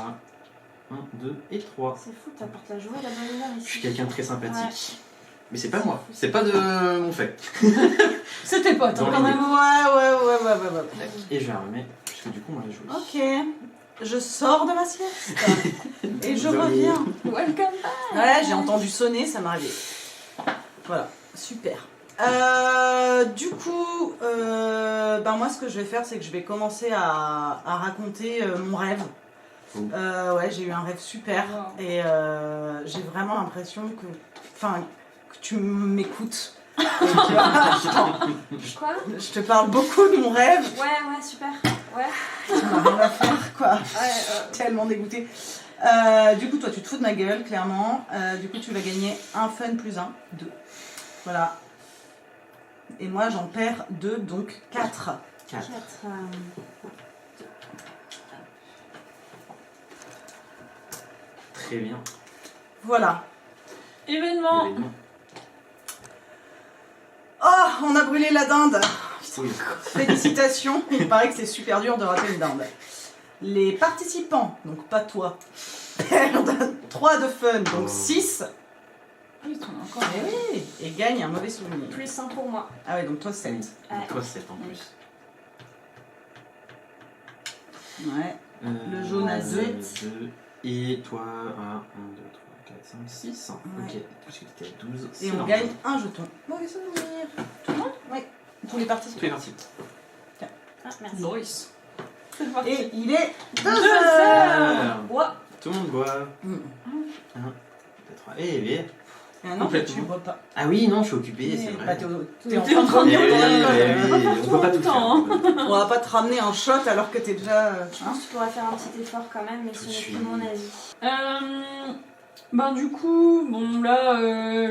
1, 2 et 3. C'est fou, t'apportes la joie et la bonne humeur ici. Je suis quelqu'un de très sympathique. Ouais. Mais c'est pas moi. C'est pas de mon fait. C'était pas Dans quand l'idée. même. Ouais. Et je la remets, puisque du coup on l'a joué. Ok. Je sors de ma sieste. Et je Désolé. reviens. Welcome back. Ouais, j'ai entendu sonner, ça m'a réveillé. Voilà, super. Du coup, moi ce que je vais faire, c'est que je vais commencer à raconter mon rêve. Oh. Ouais, j'ai eu un rêve super Wow. et j'ai vraiment l'impression que tu m'écoutes. Et tu vois, Quoi? je te parle beaucoup de mon rêve. Ouais, super. Ouais. Tu n'as rien à faire, quoi. Ouais, Tellement dégoûtée. Du coup, toi, tu te fous de ma gueule, clairement. Du coup, tu vas gagner un fun plus 1, 2. Voilà. Et moi, j'en perds 2, donc 4. 4. 4. Très bien. Voilà. Événement. Événement. Oh, on a brûlé la dinde. Oui. Félicitations. Il paraît que c'est super dur de rater une dinde. Les participants, donc pas toi, perdent 3 de fun, donc Oh. 6. Ah, ils sont encore. Et oui, et gagnent un mauvais souvenir. Plus 1 pour moi. Ah ouais, donc toi 7. Ouais. Toi 7 en plus. Ouais. Le jaune à 2. 2. Et toi à 1, 2, 3, 4, 5, 6. Ouais. Ok, parce que t'étais à 12. Et c'est on normal. gagne un jeton. Mauvais souvenir. Tout le monde? Oui. Tous les Tous participants. les parties. Ah, merci. Nice. C'est parti. Et il est 2 2 heures. Bois. Tout le monde boit. Mm. 1, 2, 3. Et bien. Ah non, Complètement. tu bois pas. Ah oui, non, je suis occupé, c'est Bah, vrai. t'es en T'es train en train de de boire Eh ton oui, alcool. eh oui, on peut pas tout faire. On va pas te ramener un shot alors que t'es déjà. Je pense que tu pourrais faire un petit effort quand même, mais Tout ce de n'est suite. plus mon avis. Du coup, bon là,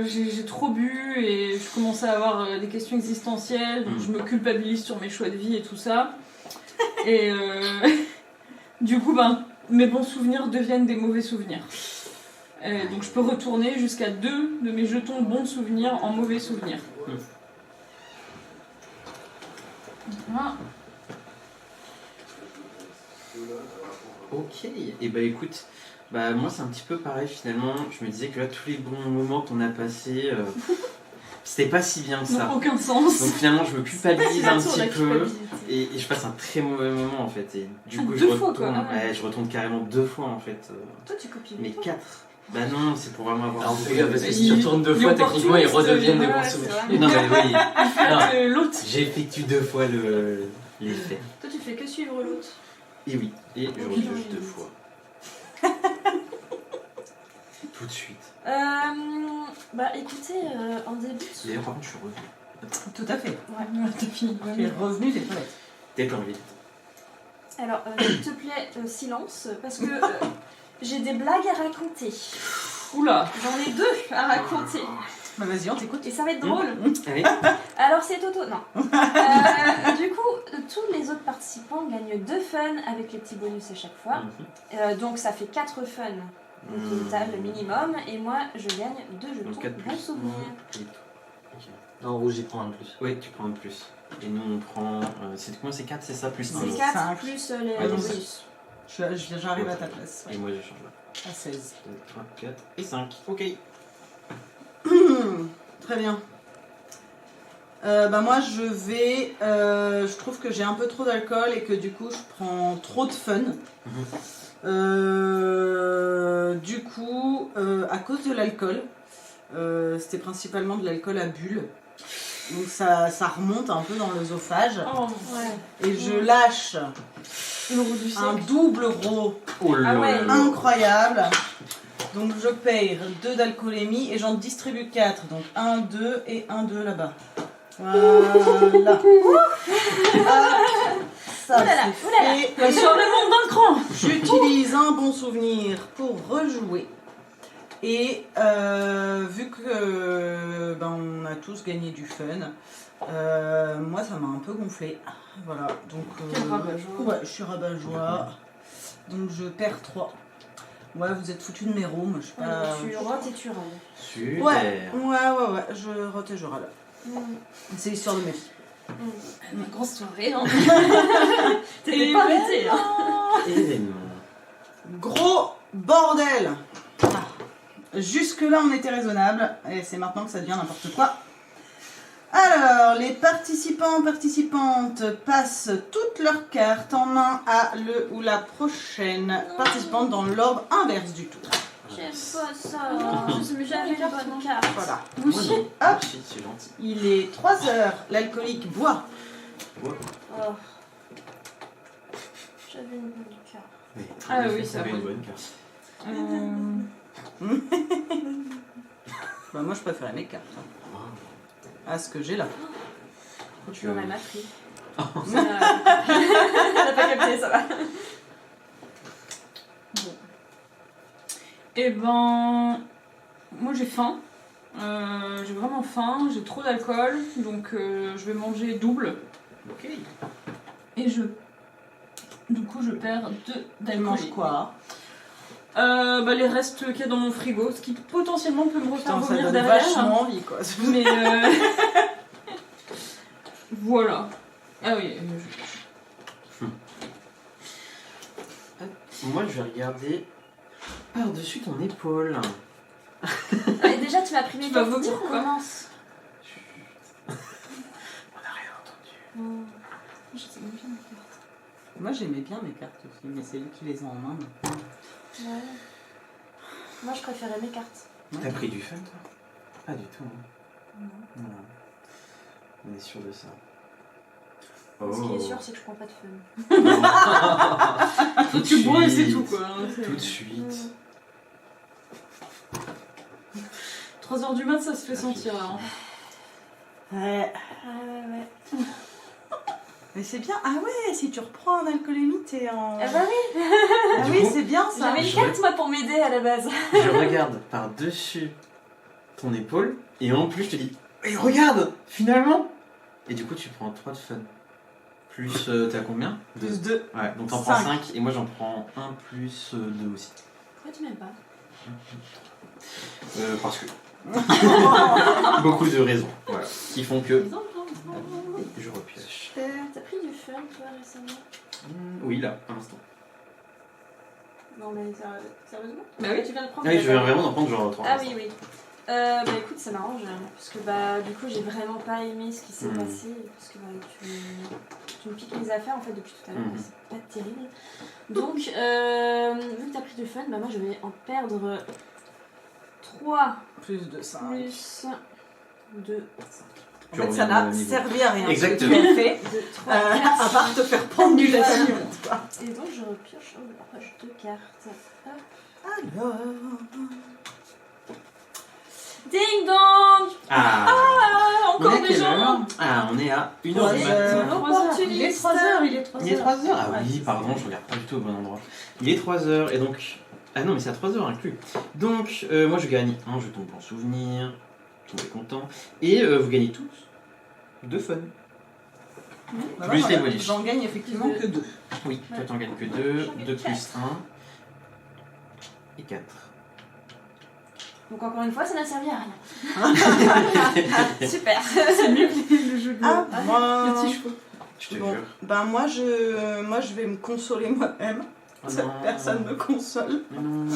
j'ai trop bu et je commence à avoir des questions existentielles, donc je me culpabilise sur mes choix de vie et tout ça. Et du coup, mes bons souvenirs deviennent des mauvais souvenirs. Donc je peux retourner jusqu'à 2 de mes jetons bons souvenirs en mauvais souvenirs. Voilà. Ok, et bah écoute, moi c'est un petit peu pareil finalement. Je me disais que là, tous les bons moments qu'on a passés, c'était pas si bien que Ça ça. n'a aucun sens. Donc finalement, je me culpabilise un Sur la petit peu. culpabilité. Et je passe un très mauvais moment en fait. Et du Ah, coup, 2 je fois, retourne. quoi. Ah ouais. Ouais, je retourne carrément 2 fois en fait. Toi, tu copies. Mais 4. Bah non, c'est pour vraiment avoir. Alors, en tout cas, parce que si Il- tu retournes 2 il fois, est techniquement, ils opportuniste, redeviennent des ouais, bons c'est souvenirs. vrai. Non, mais oui. Non, L'autre. j'effectue 2 fois l'effet. Toi, tu fais que suivre l'autre. Et oui, et je Ok. repioche 2 fois. Tout de suite. Écoutez, en début de... D'ailleurs, par contre, je suis revenu. Tout à fait. Ouais, t'as fini. Tu es revenu des toilettes. T'es plein vite. Alors, s'il te plaît, silence, parce que j'ai des blagues à raconter. Oula. J'en ai 2 à raconter. Bah vas-y, on t'écoute. Et ça va être drôle. Allez. Alors, c'est Toto, non. Du coup, tous les participants gagnent 2 fun avec les petits bonus à chaque fois. Donc ça fait 4 fun au total minimum. Et moi, je gagne 2 jetons Donc 4 bons plus. souvenirs. Et toi. Ok. En rouge, j'y prends un plus. Oui, tu prends un plus. Et nous, on prend. C'est combien? C'est 4, c'est ça? Plus 1. C'est 4 5. plus les Ah, donc bonus. J'arrive à ta place. Et moi, je change là. À 16. 2, 3, 4 et 5. Ok. Très bien. Moi je vais. Je trouve que j'ai un peu trop d'alcool et que du coup je prends trop de fun. Du coup, à cause de l'alcool, c'était principalement de l'alcool à bulles. Donc ça remonte un peu dans l'œsophage. Oh, Ouais. Et je lâche le roux du un siècle. double gros Oh là Ah ouais. là. incroyable. Donc je paye 2 d'alcoolémie et j'en distribue 4. Donc 1, 2 et 1, 2 là-bas. Voilà. Ça Oulala, c'est oulala. fait. Sur le monde d'un cran. J'utilise un bon souvenir pour rejouer. Et vu que on a tous gagné du fun, moi ça m'a un peu gonflé. Voilà. Donc Quel rabat-joie. ouais, je suis rabat-joie. Donc je perds 3. Ouais, vous êtes foutus de mes roues, moi je suis pas. Alors, tu rotes et tu râles. Super. Ouais, je rote et je râle. C'est l'histoire de ma vie. Une grosse soirée, hein. Et T'étais pas invité, hein. Événement. Gros bordel. Jusque-là, on était raisonnable, et c'est maintenant que ça devient n'importe quoi. Alors, les participantes passent toutes leurs cartes en main à le ou la prochaine participante dans l'ordre inverse du tour. J'aime pas ça. Je me jamais une bonne carte. Voilà. Moi, non. Hop. Merci, c'est gentil. Il est 3 heures, l'alcoolique boit. Oh. J'avais une bonne carte. Oui, Ah en effet, oui, ça ça fait va. une bonne carte. Moi, je préfère mes cartes. À ce que j'ai là. Tu l'aurais mal pris. Elle a pas capté, ça va. Et ben, moi j'ai faim. J'ai vraiment faim, j'ai trop d'alcool, donc je vais manger double. Ok. Et du coup, je perds 2 Tu d'alcool. manges quoi? Les restes qu'il y a dans mon frigo, ce qui potentiellement peut me refaire Putain, ça vomir donne derrière. vachement envie, quoi. Mais voilà. Ah oui. Moi, je vais regarder par-dessus ton épaule. Allez, déjà, tu m'as pris mes Tu vas cartes. vomir ou quoi? Commence. On n'a rien entendu. Je sais même bien mes cartes. Moi, j'aimais bien mes cartes aussi, mais c'est lui qui les a en main. Ouais. Moi, je préférais mes cartes. T'as pris du fun, toi? Pas du tout. Hein. Non. On est sûr de ça. Ce qui est sûr, c'est que je prends pas de fun. Tout de Tu bois et c'est suite. tout quoi. Tout de suite. 3h du mat, ça se fait sentir là. Hein. Ouais. Ouais. Mais c'est bien. Ah ouais, si tu reprends un alcoolémie, t'es en. Ah bah oui, Ah Du oui, coup, c'est bien ça. j'avais une carte, moi, pour m'aider à la base. Je regarde par-dessus ton épaule et en plus je te dis hey, regarde finalement. Et du coup tu prends 3 de fun. Plus t'as combien? Plus 2. Ouais, donc t'en prends 5. 5 et moi j'en prends 1 plus 2 aussi. Pourquoi tu m'aimes pas? Parce que beaucoup de raisons voilà, qui font que je repioche. T'as pris du fun, toi, récemment? Oui là, à l'instant. Non, mais sérieusement? Bah oui. Tu viens de prendre Ah oui, je vais d'accord. vraiment en prendre genre 3. Ah oui, oui. Écoute, ça m'arrange, parce que du coup, j'ai vraiment pas aimé ce qui s'est passé, parce que tu me piques mes affaires en fait depuis tout à l'heure, c'est pas terrible. Donc, vu que t'as pris du fun, moi je vais en perdre 3 Plus de 5. plus 2, En fait, ça n'a servi à rien. Exactement. Ce que tu as fait, de 3, à part te faire prendre du fun. Et donc, je repioche, j'ai 2 cartes. Hop. Alors. Ding dong! Ah, Encore on est à des quelle gens. heure? Ah, on est à 1h du 3 matin. heures. Il est 3h, il est 3h. Il est 3h. Ah Ouais, oui, c'est pardon, je regarde pas du tout au bon endroit. Il est 3h et donc. Ah non, mais c'est à 3h inclus. Donc, moi je gagne un jeton pour souvenir. Tout est content. Et vous gagnez tous 2 fun. Bah, Plus voilà, les bonus. j'en gagne effectivement que 2. Oui, toi t'en gagnes que 2, 2 plus 1 et 4. Donc encore une fois, ça n'a servi à rien. Super. C'est mieux que le jeu de Ah, moi... le petit chevaux. Je te Bon, jure. ben moi je vais me consoler moi-même. Oh Cette non. personne me console. Mais non,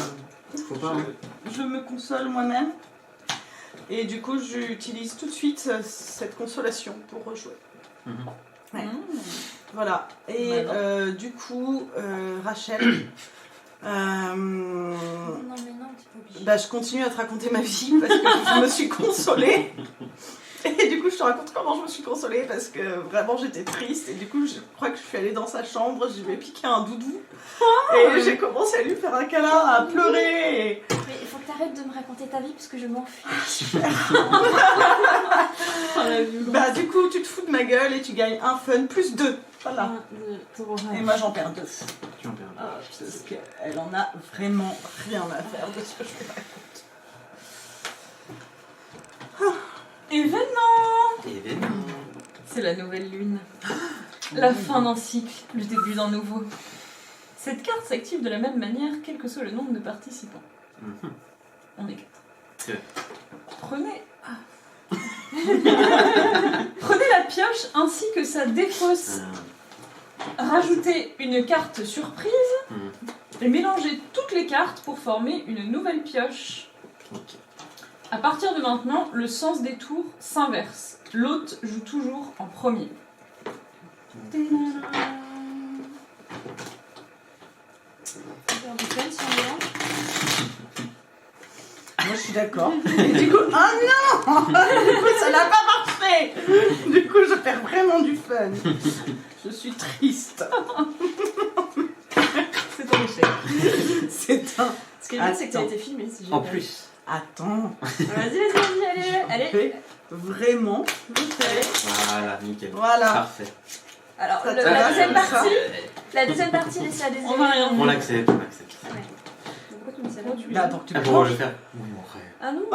faut pas. Hein. Je me console moi-même. Et du coup, j'utilise tout de suite cette consolation pour rejouer. Mhm. Ouais. Mmh. Voilà. Et Voilà. du coup, Rachel, Non mais non, t'es pas obligée. bah, je continue à te raconter ma vie parce que je me suis consolée. Et du coup, je te raconte comment je me suis consolée parce que vraiment j'étais triste. Et du coup, je crois que je suis allée dans sa chambre, je lui ai piqué un doudou. Et j'ai commencé à lui faire un câlin, à pleurer. Et... Mais il faut que t'arrêtes de me raconter ta vie parce que je m'enfuis. Oh, la violence. Bah, du coup, tu te fous de ma gueule et tu gagnes un fun plus 2. Voilà. 1, 2, 3. Et moi, j'en perds 2. Tu en perds. Parce qu'elle en a vraiment rien à faire de ce que je fais. Événement. Événement. C'est la nouvelle lune. La fin d'un cycle, le début d'un nouveau. Cette carte s'active de la même manière, quel que soit le nombre de participants. Mhm. On est 4. C'est vrai. Prenez... Ah. Prenez la pioche ainsi que sa défausse. Rajoutez une carte surprise et mélangez toutes les cartes pour former une nouvelle pioche. Ok. À partir de maintenant, le sens des tours s'inverse. L'hôte joue toujours en premier. Faire du fun si on est là. Moi, je suis d'accord. Et du coup, oh non. Du coup, ça n'a pas marché. Du coup, je perds vraiment du fun. Je suis triste. C'est ton échec. C'est un... Ce qui est bien, c'est que t'as Attends. été filmé, c'est En génial. plus. Attends. Vas-y, allez. Fais vraiment. Voilà, nickel. Voilà. Parfait. Alors, Ça te la va, deuxième ça partie, laissez la deuxième. On va rien. On l'accepte, on l'accepte. Pourquoi tu mets ça là Bah, pour que tu Ah le bon, on va manges. le faire. Oui, mon frère. Ah non.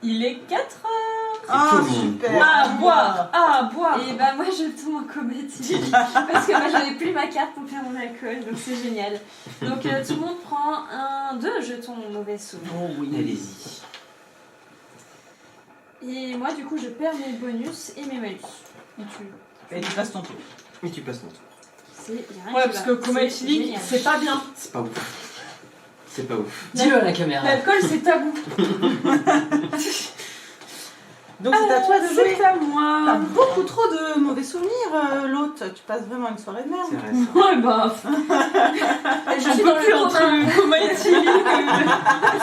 Il est 4 heures. Ah, tout le monde super. boit. À boire, à boire. Et bah moi je tombe en comédie parce que moi j'avais plus ma carte pour faire mon alcool, donc c'est génial. Donc tout le monde prend deux jetons mauvais souvenir. Oh oui. Allez-y. Et moi du coup je perds mes bonus et mes malus. Et tu passes ton tour. Et tu passes ton tour. C'est y a rien Ouais, qui parce va. que coma C'est éthylique, génial. c'est pas bien. C'est pas ouf. C'est pas ouf. Dis-le à la caméra. L'alcool, c'est tabou. Donc c'est à toi de jouer. C'est à T'as moi. beaucoup trop de mauvais souvenirs, l'autre. Tu passes vraiment une soirée de C'est merde. vrai ça. Ouais, bah, Je j'en suis peux dans plus le entre coma. le coma éthylique,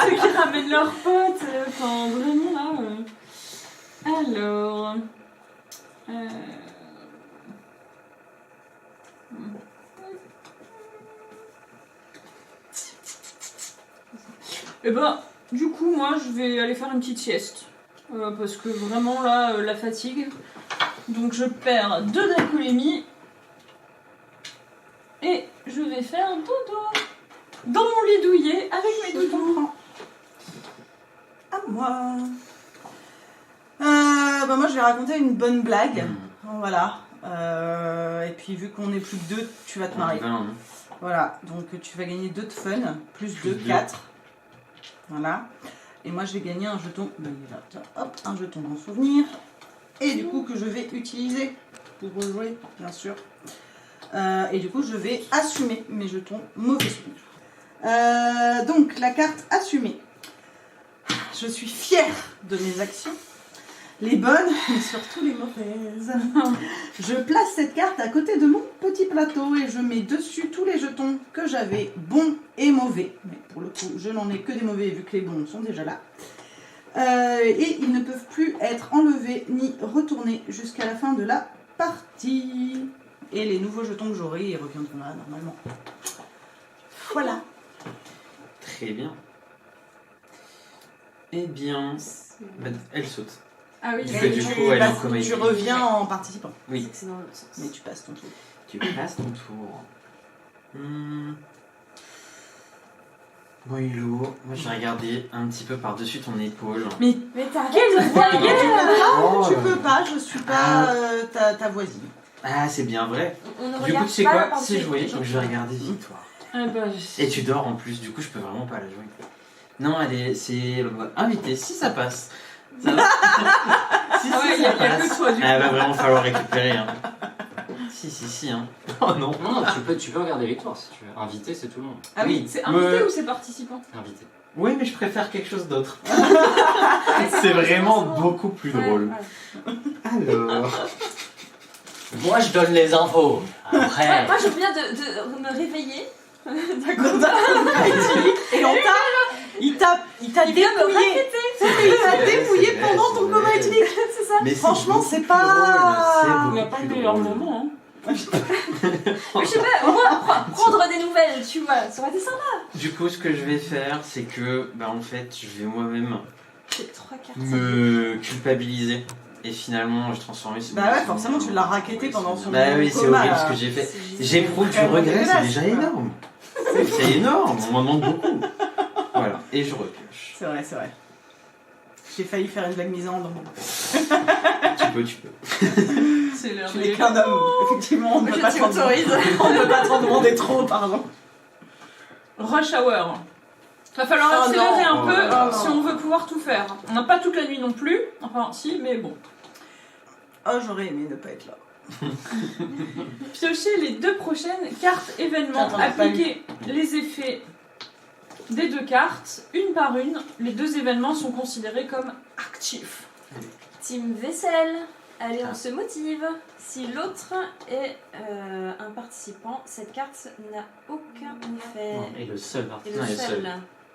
ceux qui ramènent leurs potes. Enfin, vraiment là. Alors. Et ben, du coup, moi, je vais aller faire une petite sieste. Parce que vraiment, là, la fatigue. Donc, je perds 2 d'alcoolémie. Et je vais faire dodo. Dans mon lit douillet, avec mes Je doudous. comprends. À moi. Bah moi je vais raconter une bonne blague. Voilà. Et puis vu qu'on est plus que 2, tu vas te marier. Voilà. Donc tu vas gagner 2 de fun. Plus 2, 4. Voilà. Et moi je vais gagner un jeton. Hop, un jeton bon souvenir. Et du coup que je vais utiliser pour rejouer, bien sûr. Et du coup je vais assumer mes jetons mauvais souvenirs. Donc la carte assumée. Je suis fière de mes actions, les bonnes, mais surtout les mauvaises. Je place cette carte à côté de mon petit plateau et je mets dessus tous les jetons que j'avais, bons et mauvais. Mais pour le coup, je n'en ai que des mauvais vu que les bons sont déjà là. Et ils ne peuvent plus être enlevés ni retournés jusqu'à la fin de la partie. Et les nouveaux jetons que j'aurai, ils reviendront là normalement. Voilà. Très bien. Eh bien, bah, elle saute. Ah oui, Du fait du coup, elle est en coma tu éthylique. reviens en participant. Oui, C'est dans l'autre sens. Mais tu passes ton tour. tu passes ton tour. Bon, Hello, moi je vais regarder un petit peu par-dessus ton épaule. Mais Mais t'as quelle Tu peux pas, Oh, tu peux pas, je suis suis pas ta voisine. Ah, c'est bien vrai. On ne Du coup, regarde tu sais pas la quoi? partie C'est joué, des gens donc qui je vais jouent. regarder Victoire. Ah bah, Et tu dors en plus, du coup, je peux vraiment pas la jouer. Non, c'est invité, si ça passe. Ça va. Si, Ah ouais, y a que passe. toi, du coup. Ah, va vraiment falloir récupérer. Hein. Si, hein. Oh non. Non, tu peux regarder Victoire si tu veux. Invité, c'est tout le monde. Ah oui. C'est invité ou c'est participant? Invité. Oui, mais je préfère quelque chose d'autre. Ouais, C'est bon, vraiment bon. beaucoup plus Ouais, drôle. ouais. Alors. Moi, je donne les infos. Après. Moi, je viens de me réveiller. Et il t'a vient me dépouillé. Il t'a dépouillé C'est vrai, pendant c'est ton vrai. coma éthylique. C'est ça. Mais Franchement, beaucoup c'est plus pas- drôle, On n'a c'est pas beaucoup le plus meilleur drôle. moment. Hein. Mais je sais pas, au moins prendre des nouvelles, tu vois, ça aurait été sympa. Du coup, ce que je vais faire, c'est que, bah en fait, je vais moi-même C'est 3 cartes. me culpabiliser. Et finalement, je transforme ce Bah ouais, forcément, tu l'as racketté pendant son Bah oui, c'est coma, horrible là. ce que j'ai fait. C'est J'éprouve du vraiment regret, c'est dégueulasse, déjà quoi. énorme. C'est énorme, on m'en demande beaucoup. Voilà, et je repioche. C'est vrai, c'est vrai. J'ai failli faire une blague misandre. Tu peux. C'est l'heure Tu de n'es qu'un homme. Effectivement, on ne peut Je pas t'y t'en autorise. on ne peut pas t'en demander trop, pardon. Rush Hour. Va falloir Oh accélérer non. un peu Oh non. si on veut pouvoir tout faire. On n'a pas toute la nuit non plus. Enfin, si, mais bon. Oh, j'aurais aimé ne pas être là. Piochez les 2 prochaines cartes événements. Attends, on n'a pas Appliquez les effets des 2 cartes, une par une. Les 2 événements sont considérés comme actifs. Team vaisselle. Allez, on se motive. Si l'autre est un participant, cette carte n'a aucun effet. Et le seul Et participant. le Non, il est seul. seul.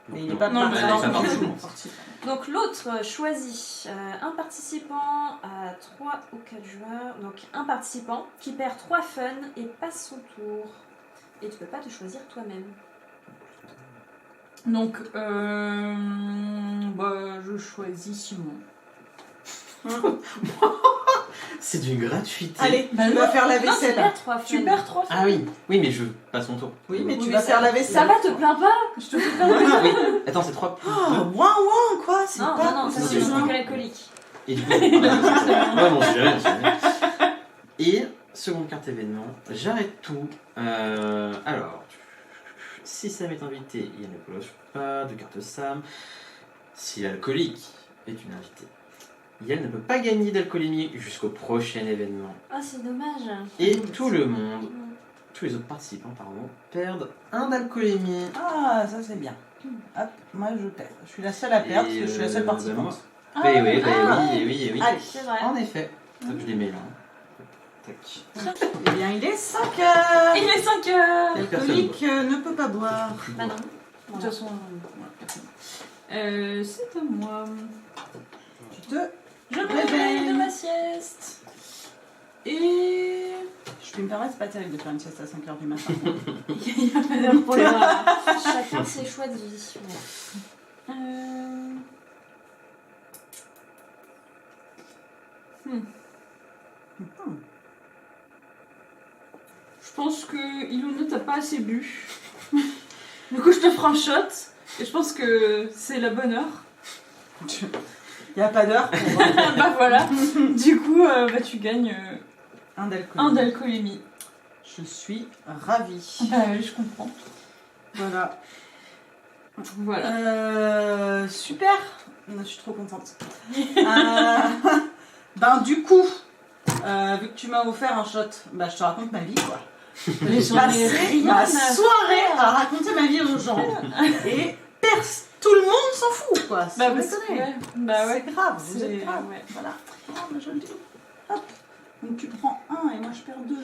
Mais il n'est pas Non, mais parti. non, pas parti. Donc l'autre choisit un participant à 3 ou 4 joueurs. Donc un participant qui perd 3 fun et passe son tour. Et tu peux pas te choisir toi-même. Donc, bah, je choisis Simon. C'est d'une gratuité. Allez, Bah tu non. vas faire la Non, tu vaisselle. perds 3 fun. Tu perds 3 Ah oui, oui, mais je passe mon tour. Oui, mais tu Oui, vas mais faire la Ça vaisselle. va, te plains pas. Je te fais pas Oui, attends, c'est 3 plus Oh, 2. ouin ouin, quoi, c'est Non, pas non, non, ça c'est possible. juste que l'alcoolique. Et du coup, ouais, bon, c'est rien, c'est rien. Et seconde carte événement, j'arrête tout. Alors, si Sam est invité, il ne cloche pas de carte Sam. Si l'alcoolique est une invitée, elle ne peut pas gagner d'alcoolémie jusqu'au prochain événement. Ah, c'est dommage. Et tout le monde, tous les autres participants, pardon, perdent 1 d'alcoolémie. Ah, ça c'est bien. Hop, moi je perds. Je suis la seule à perdre parce que je suis la seule participante. Bah, oui, oui, ah. oui. Allez, C'est vrai. En effet. Donc je les mets là. Tac. eh bien il est 5 heures. Il est 5 heures. L'alcoolique ne peut pas boire. Bah non. De toute façon, voilà, personne. C'est à moi. Tu te... Je me Réveille. réveille de ma sieste. Et... Je peux me permettre, c'est pas terrible de faire une sieste à 5h du matin. Il n'y a pas d'heure pour les bras. Chacun ses choix de vie. Ouais. Je pense que Ilona t'as pas assez bu. Du coup, je te ferai un shot. Et je pense que c'est la bonne heure. Il n'y a pas d'heure pour voir. Bah voilà. Du coup, bah, tu gagnes Un d'alcool. 1 d'alcoolémie. Je suis ravie. Bah oui, je comprends. Voilà. Voilà. Super. Je suis trop contente. Ben du coup, vu que tu m'as offert un shot, bah je te raconte ma vie quoi. J'ai J'en ai passé rien ma à soirée à raconter ma vie aux gens. Et tout le monde s'en fout quoi. Bah, Sans bah, déconner. ouais. Bah ouais. C'est grave, vous C'est- êtes grave. ouais. Voilà. Oh, bah, je le dis. Hop. Donc tu prends 1 et moi je perds 2.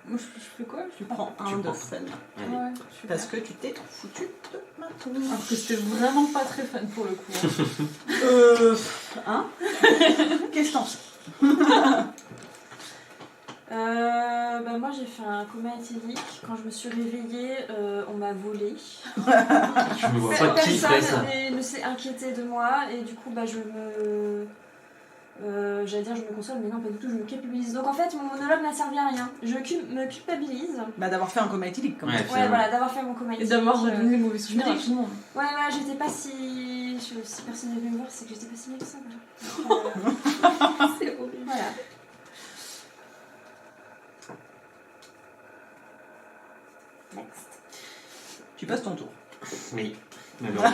Moi, je fais quoi? Tu prends 1 de prends. fun. Allez. Ouais, super. Parce que tu t'es foutu de ma touche. Alors que c'était vraiment pas très fun pour le coup. Hein. Hein. Qu'est-ce que t'en sais? Bah moi j'ai fait un coma éthylique. Quand je me suis réveillée, on m'a volé. Je me vois pas qui ferait ça. Personne ne s'est inquiété de moi et du coup bah je me... j'allais dire je me console mais non pas du tout, je me culpabilise. Donc en fait mon monologue n'a servi à rien. Je me culpabilise. Bah d'avoir fait un coma éthylique quand même. Ouais, Ouais finalement. voilà, d'avoir fait mon coma Et éthylique. d'avoir redonné des mauvais souvenirs je à me dis- tout le monde. Ouais voilà, j'étais pas si... Si personne n'est venu me voir, c'est que j'étais pas si bien que ça. Voilà. C'est horrible. Voilà. tu passes ton tour. Oui. Malheureusement.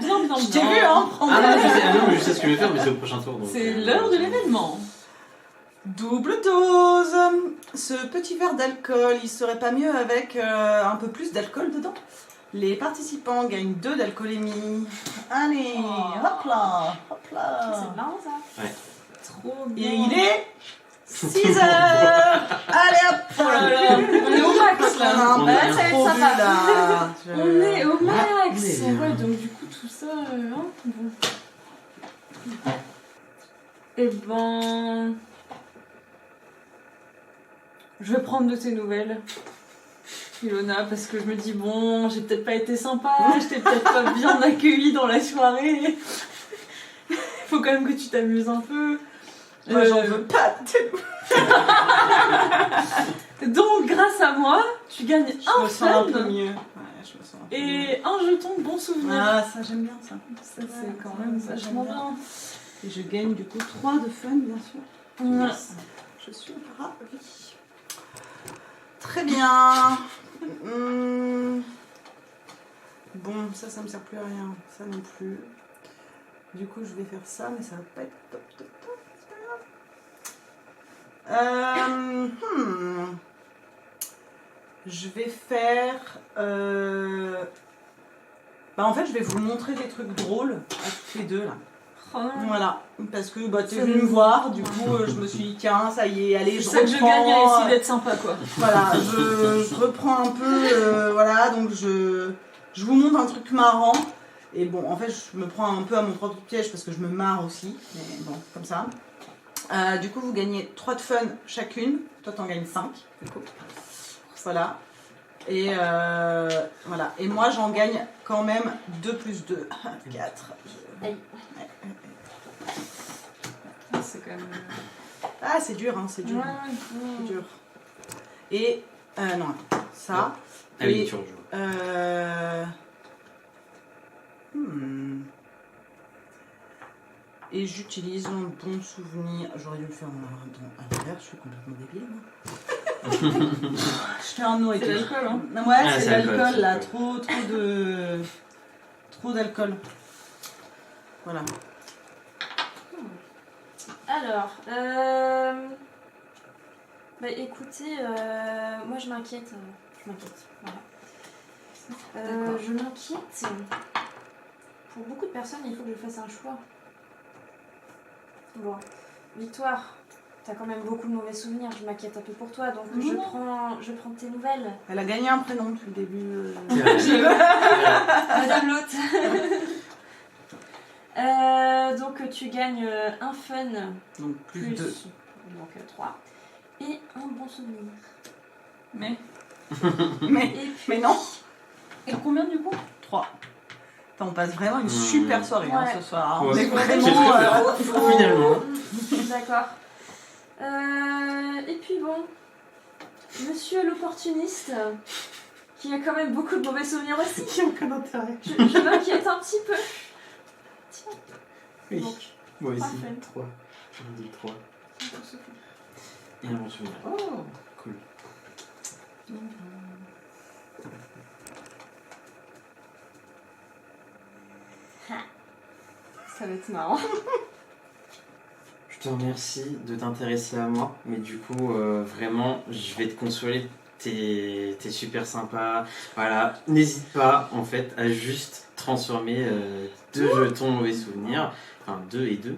Bien. Je t'ai vu, hein, prendre Ah non, mais je sais ce que je vais faire, mais c'est au prochain tour. donc, C'est l'heure de l'événement. Double dose. Ce petit verre d'alcool, il serait pas mieux avec un peu plus d'alcool dedans? Les participants gagnent 2 d'alcoolémie. Allez, hop là, hop C'est là. marrant ça. Trop Et bien. il est 6 heures. Allez hop. Oh là là, on est au max là. On Ouais, est c'est bien. trop vu, là. On est au max. on est bien. Ouais, donc du coup tout ça, hein, bon. Eh ben, je vais prendre de tes nouvelles, Ilona, parce que je me dis bon, j'ai peut-être pas été sympa, je t'ai peut-être pas bien accueilli dans la soirée. Faut quand même que tu t'amuses un peu. Moi, j'en veux pas. Donc grâce à moi, tu gagnes Je un me sens un peu fun mieux. Ouais, je me sens un peu mieux. et un jeton bon souvenir. Ah, ça j'aime bien ça. Ça c'est quand même vachement bien. Et je gagne du coup 3 de fun, bien sûr. Ouais. Yes. Je suis ravie. Très bien. Bon, ça me sert plus à rien. Ça non plus. Du coup, je vais faire ça, mais ça va pas être top, top, top. C'est pas grave. Je vais faire... Bah, en fait, je vais vous montrer des trucs drôles à toutes les deux, là. Oh, Voilà, parce que bah, t'es Ça venu nous- me voir, du coup je me suis dit tiens ça y est, allez c'est je ça que je reprends, gagne à essayer d'être sympa quoi. voilà, je reprends un peu, voilà, donc je vous montre un truc marrant, et bon en fait je me prends un peu à mon propre piège parce que je me marre aussi, mais bon comme ça. Du coup vous gagnez 3 de fun chacune, toi t'en gagnes 5, du coup. Voilà. Et voilà. Et moi j'en gagne quand même 2 plus 2, 4. Aïe. C'est quand même. Ah, c'est dur, hein, c'est dur. Ouais, C'est ouais. dur. Et, non, ça. Ah oui, Et, tu rejoues. Et j'utilise mon bon souvenir. J'aurais dû le faire à l'envers, je suis complètement débile. Moi. Je fais un no et C'est tout. l'alcool, hein. Ouais, Ah, c'est c'est l'alcool, l'alcool c'est là, l'alcool. trop d'alcool. Voilà. Alors, bah écoutez, moi je m'inquiète. Voilà. D'accord. Je m'inquiète. Pour beaucoup de personnes, il faut que je fasse un choix. Bon, Victoire, t'as quand même beaucoup de mauvais souvenirs. Je m'inquiète un peu pour toi, donc je prends tes nouvelles. Elle a gagné un prénom depuis le début. C'est vrai. C'est vrai. Madame l'hôte. Donc tu gagnes un fun Donc plus plus 2. donc 3 et un bon souvenir. Mais. Mais, Et puis, mais non, Et combien du coup 3. On passe vraiment une super soirée hein, Ouais. ce soir. Hein. Ouais, On est c'est vraiment. très bien. Finalement. D'accord. Et puis bon, monsieur l'opportuniste, qui a quand même beaucoup de mauvais souvenirs aussi. Qui a aucun intérêt. Je m'inquiète un petit peu. Tiens, Oui. donc, Moi aussi. Parfait. 3. J'en dis 3. un bon souvenir. Et un bon souvenir. Oh. Cool. Ça va être marrant. Je te remercie de t'intéresser à moi, mais du coup, vraiment, je vais te consoler. T'es super sympa. Voilà, n'hésite pas en fait à juste transformer 2 jetons mauvais souvenirs, enfin 2 et 2,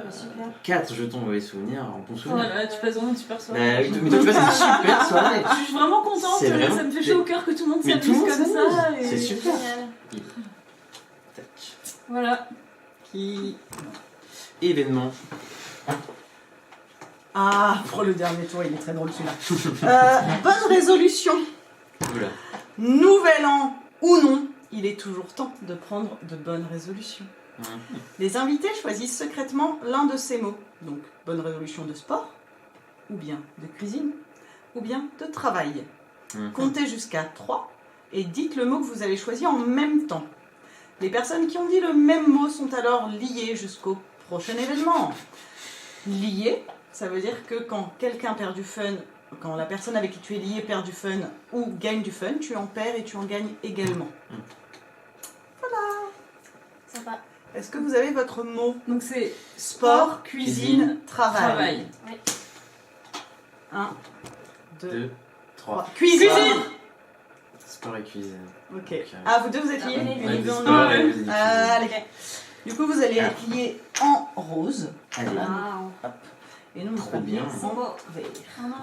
Super. 4 jetons mauvais souvenirs en bon souvenir. Voilà, tu passes vraiment une super Bah, soirée. oui, mais toi, tu passes une super soirée. Je suis vraiment contente, C'est vraiment- ça me fait chaud au cœur que tout le monde Mais tout le s'amuse monde comme ça. s'amuse. Et... C'est super. Génial. Tac. Voilà. Qui... Événement. Ah, pour le dernier tour, il est très drôle celui-là. Bonne résolution. Oula. Nouvel an ou non, il est toujours temps de prendre de bonnes résolutions. Les invités choisissent secrètement l'un de ces mots. Donc, bonne résolution de sport, ou bien de cuisine, ou bien de travail. Comptez jusqu'à 3 et dites le mot que vous avez choisi en même temps. Les personnes qui ont dit le même mot sont alors liées jusqu'au prochain événement. Liées, ça veut dire que quand quelqu'un perd du fun, quand la personne avec qui tu es lié perd du fun ou gagne du fun, tu en perds et tu en gagnes également. Sympa. Est-ce que vous avez votre mot? Donc c'est Sport, cuisine, travail. travail. 1, 2, 2, 3. 3. Cuisine. Sport et cuisine. Ok. Ah, vous deux vous êtes liés? Ah, Ouais, Les deux en sport lié. et cuisine. Allez. Du coup, vous allez être liés en rose. Allez. Waouh. Et nous, nous Trop serons liés bien. en vert. Ah non.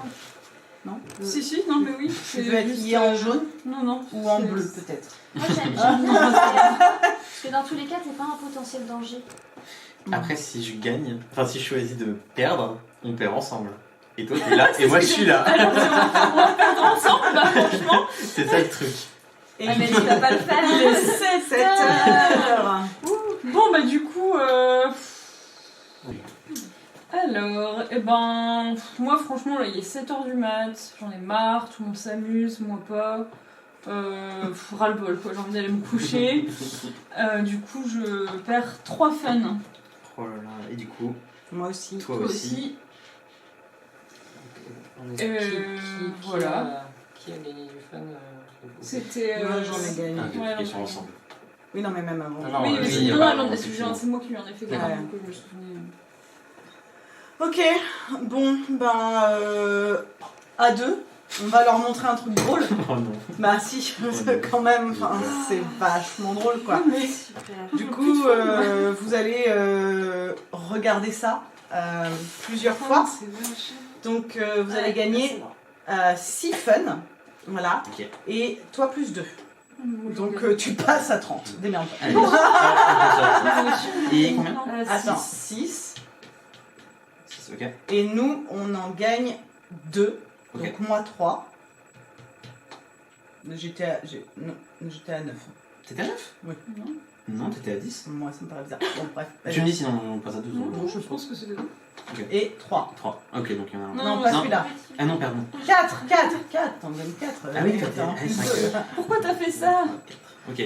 Non? Si, non, mais oui. Tu c'est veux être juste, lié en jaune Non, non. ou en c'est- bleu peut-être? Moi j'aime bien. Parce que dans tous les cas, t'es pas un potentiel danger. Après, si je gagne, enfin si je choisis de perdre, on perd ensemble. Et toi, t'es là, et moi, je suis là. Alors, on va perdre ensemble, bah, franchement. C'est ça le truc. Et Ah, mais tu vas pas le faire. il est 7 heures. Bon, bah, du coup. Alors, moi, franchement, là, il est 7h du mat, j'en ai marre, tout le monde s'amuse, moi pas. Ras-le-bol, quoi, j'ai envie d'aller me coucher. Du coup, je perds 3 fun. Oh là là, et du coup, Moi aussi. toi Toi aussi. aussi. Qui Voilà. Qui a gagné du fun C'était. Moi j'en ai gagné. Ah, Ouais, vérification non, ensemble. Oui, non, mais même avant. Ah, non, Oui, oui, mais c'est il y a non, pas- non, non, c'est moi qui lui en ai fait gagner, Ouais. donc je me souvenais. Ok, bon, à deux, on va leur montrer un truc drôle. Oh non. Bah si, parce que quand même, enfin, c'est vachement drôle quoi. Mais Super. Du coup, vous allez regarder ça plusieurs fois. c'est vache. Donc vous allez Ouais, gagner c'est bon. 6 fun, voilà, Ok. et toi plus 2. Donc tu passes à 30, démerde-toi. Allez. Et combien? Attends, Six. 6, Ok. et nous on en gagne 2, Ok. donc moi 3. J'étais à 9. T'étais à 9? Oui. Non, t'étais à 10. Moi ça me paraît bizarre. Bon bref. Tu me dis sinon on passe à 12. Non, je pense que c'est deux. Et 3. 3. Ok, donc il y en a un. Non, pas non. celui-là. Ah non, pardon. 4, t'en gagnes 4. Ah oui, t'as en fait plus 5. deux. Pourquoi t'as fait ça? Ok.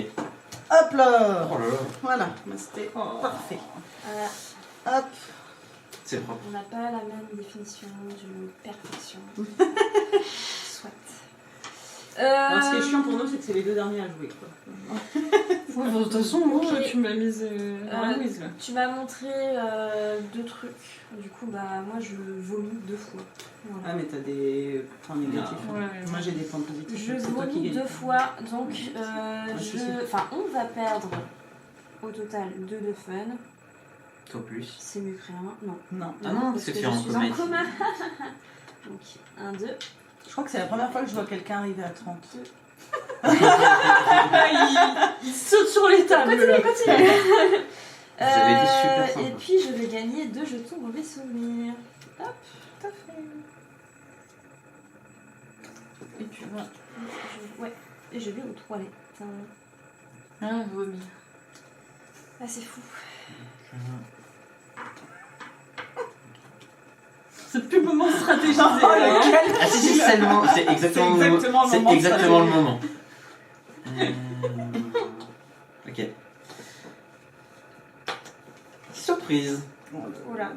Hop là. Oh là là. Voilà, bah, c'était Oh. parfait. Voilà. Hop. C'est propre. On n'a pas la même définition de perfection. Soit. Alors ce qui est chiant pour nous, c'est que c'est les deux derniers à jouer. Quoi. Ouais, de toute façon, moi, Ok. tu m'as mise dans la quiz là. Tu m'as montré 2 trucs. Du coup, bah moi je vomis 2 fois. Ah Voilà. mais t'as des points négatifs. Ouais, ouais. Moi j'ai des points positifs. Je c'est toi qui vomis gagne. 2 fois, donc je sais. on va perdre au total 2 de fun. Toi plus. C'est mieux que rien. Non. Non. Ah non, parce que tu es je en suis commun en ici. commun. Donc 1, 2. Je crois que c'est la première fois que je vois quelqu'un arriver à 30. Il saute sur les tables là. Continue. Vous avez été super sympa. Et puis je vais gagner 2 jetons mauvais souvenirs. Hop, tout à fait. Et tu vas. Ouais, et je vais aux toilettes. Ah, vomi. Ah, c'est fou. C'est plus le moment de stratégiser. Oh, là, hein. lequel Ah si, si, c'est le moment. C'est exactement le moment. exactement le C'est moment de exactement le stratégie. moment. Ok. Surprise. Oula.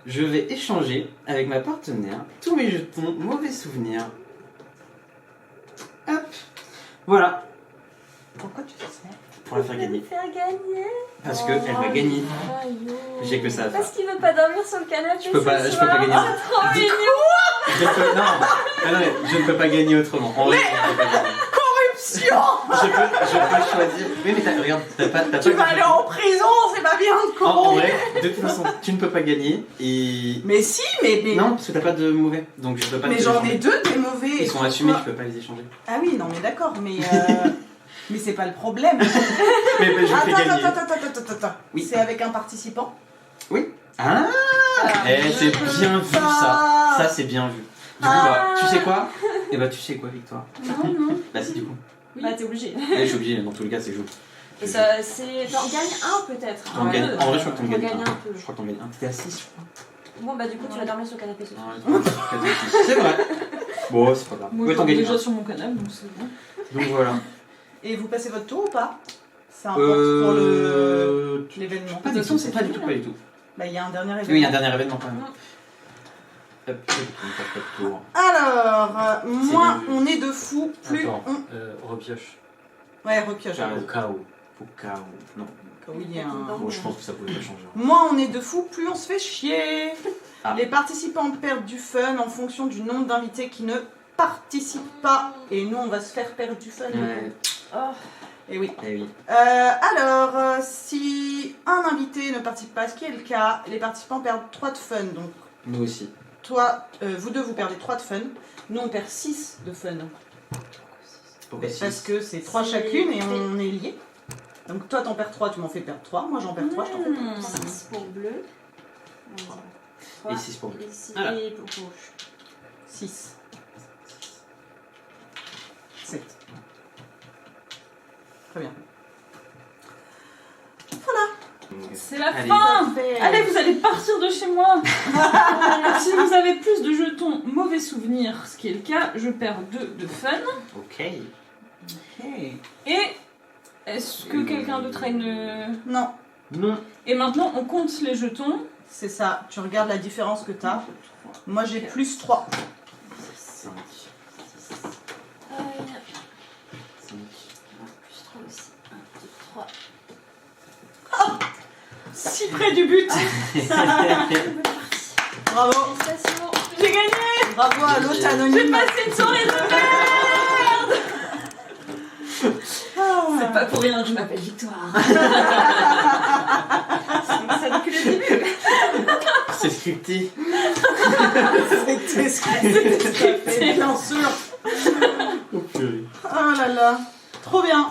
Je vais échanger avec ma partenaire tous mes jetons mauvais souvenirs. Hop. Voilà. Pourquoi tu fais ça? Pour la faire gagner. Faire gagner. Parce qu'elle va gagner. J'ai que ça à faire. Parce qu'il veut pas dormir sur le canapé. Je peux pas, ce je peux pas soir. gagner. C'est trop Du mignon. Je peux, non, non, mais je ne peux pas gagner autrement. En vrai, je ne peux pas gagner. Je peux choisir. Oui, mais regarde, t'as pas. Tu vas aller en prison, c'est pas bien de En vrai, de toute façon, tu ne peux pas gagner et. Mais si, mais Non, parce que t'as pas de mauvais, donc je peux pas. mais te j'en ai échanger. 2 des mauvais. Ils sont assumés, tu peux pas les échanger. Ah oui, non mais d'accord, mais mais c'est pas le problème. Mais je fais gagner. Attends. Oui. C'est avec un participant. Ah, c'est bien vu ça. Ça c'est bien vu. Du coup, bah, tu sais quoi? Eh bah, tu sais quoi, Victoire? Non, non. Bah, si, du coup. Bah, t'es obligé. Je suis obligé, dans tous les cas, c'est joué. Et ça, c'est. T'en gagnes un peut-être. T'en un, gagnes- deux. En vrai, je crois que t'en T'en gagnes gagnes un. un peu. Je crois que t'en gagnes un. T'étais à 6, je crois. Bon, bah, du coup, tu vas dormir sur le canapé ce soir. C'est vrai. Bon, c'est pas grave. Moi, Ouais, je t'en dors gagnes déjà un. sur mon canapé, donc c'est bon. Donc voilà. Et vous passez votre tour ou pas? Ça importe pour l'événement. Pas du tout, c'est pas du tout, pas du tout. Bah il y a un dernier événement. Oui, il y a un dernier événement quand même. Hop, on fait le tour. Alors, moins C'est le- on est de fous, plus Attends, on... repioche. Ouais, repioche. Carré. Au cas où. Au cas où. Non. Oui, il y a un... Bon, je pense que ça pouvait pas changer. Moins on est de fous, plus on se fait chier. Ah. Les participants perdent du fun en fonction du nombre d'invités qui ne participent pas. Et nous, on va se faire perdre du fun. Ouais. Oh, Et oui. Eh oui. Alors, si un invité ne participe pas, ce qui est le cas, les participants perdent 3 de fun. Donc, Nous aussi. toi, vous deux, vous perdez 3 de fun. Nous, on perd 6 de fun. Pourquoi Parce six que c'est 3 C'est- chacune et on est liés. Donc, toi, t'en perds 3, tu m'en fais perdre 3. Moi, j'en perds 3, je t'en fais perdre 3. 6 pour bleu. Et 6 pour bleu. Ici, Voilà. et pour rouge. 6. 7. Très bien. C'est la Allez. fin. Parfait. Allez, vous allez partir de chez moi. Si vous avez plus de jetons mauvais souvenirs, ce qui est le cas, je perds 2 de fun. Ok. Ok. Et est-ce que quelqu'un d'autre a une... Non, Non. Et maintenant, on compte les jetons. c'est ça. Tu regardes la différence que t'as. Moi, j'ai plus 3. 5. Euh, 5. plus 3 aussi. 1, 2, 3. Si près du but. Bravo. Félicitations. J'ai gagné. Bravo à l'autre J'ai anonyme. passé une soirée de merde. C'est pas pour rien que je m'appelle Victoire. C'est ça depuis le début. C'est scripté. C'était scripté, bien sûr. Oh purée. Oh là là. Trop bien.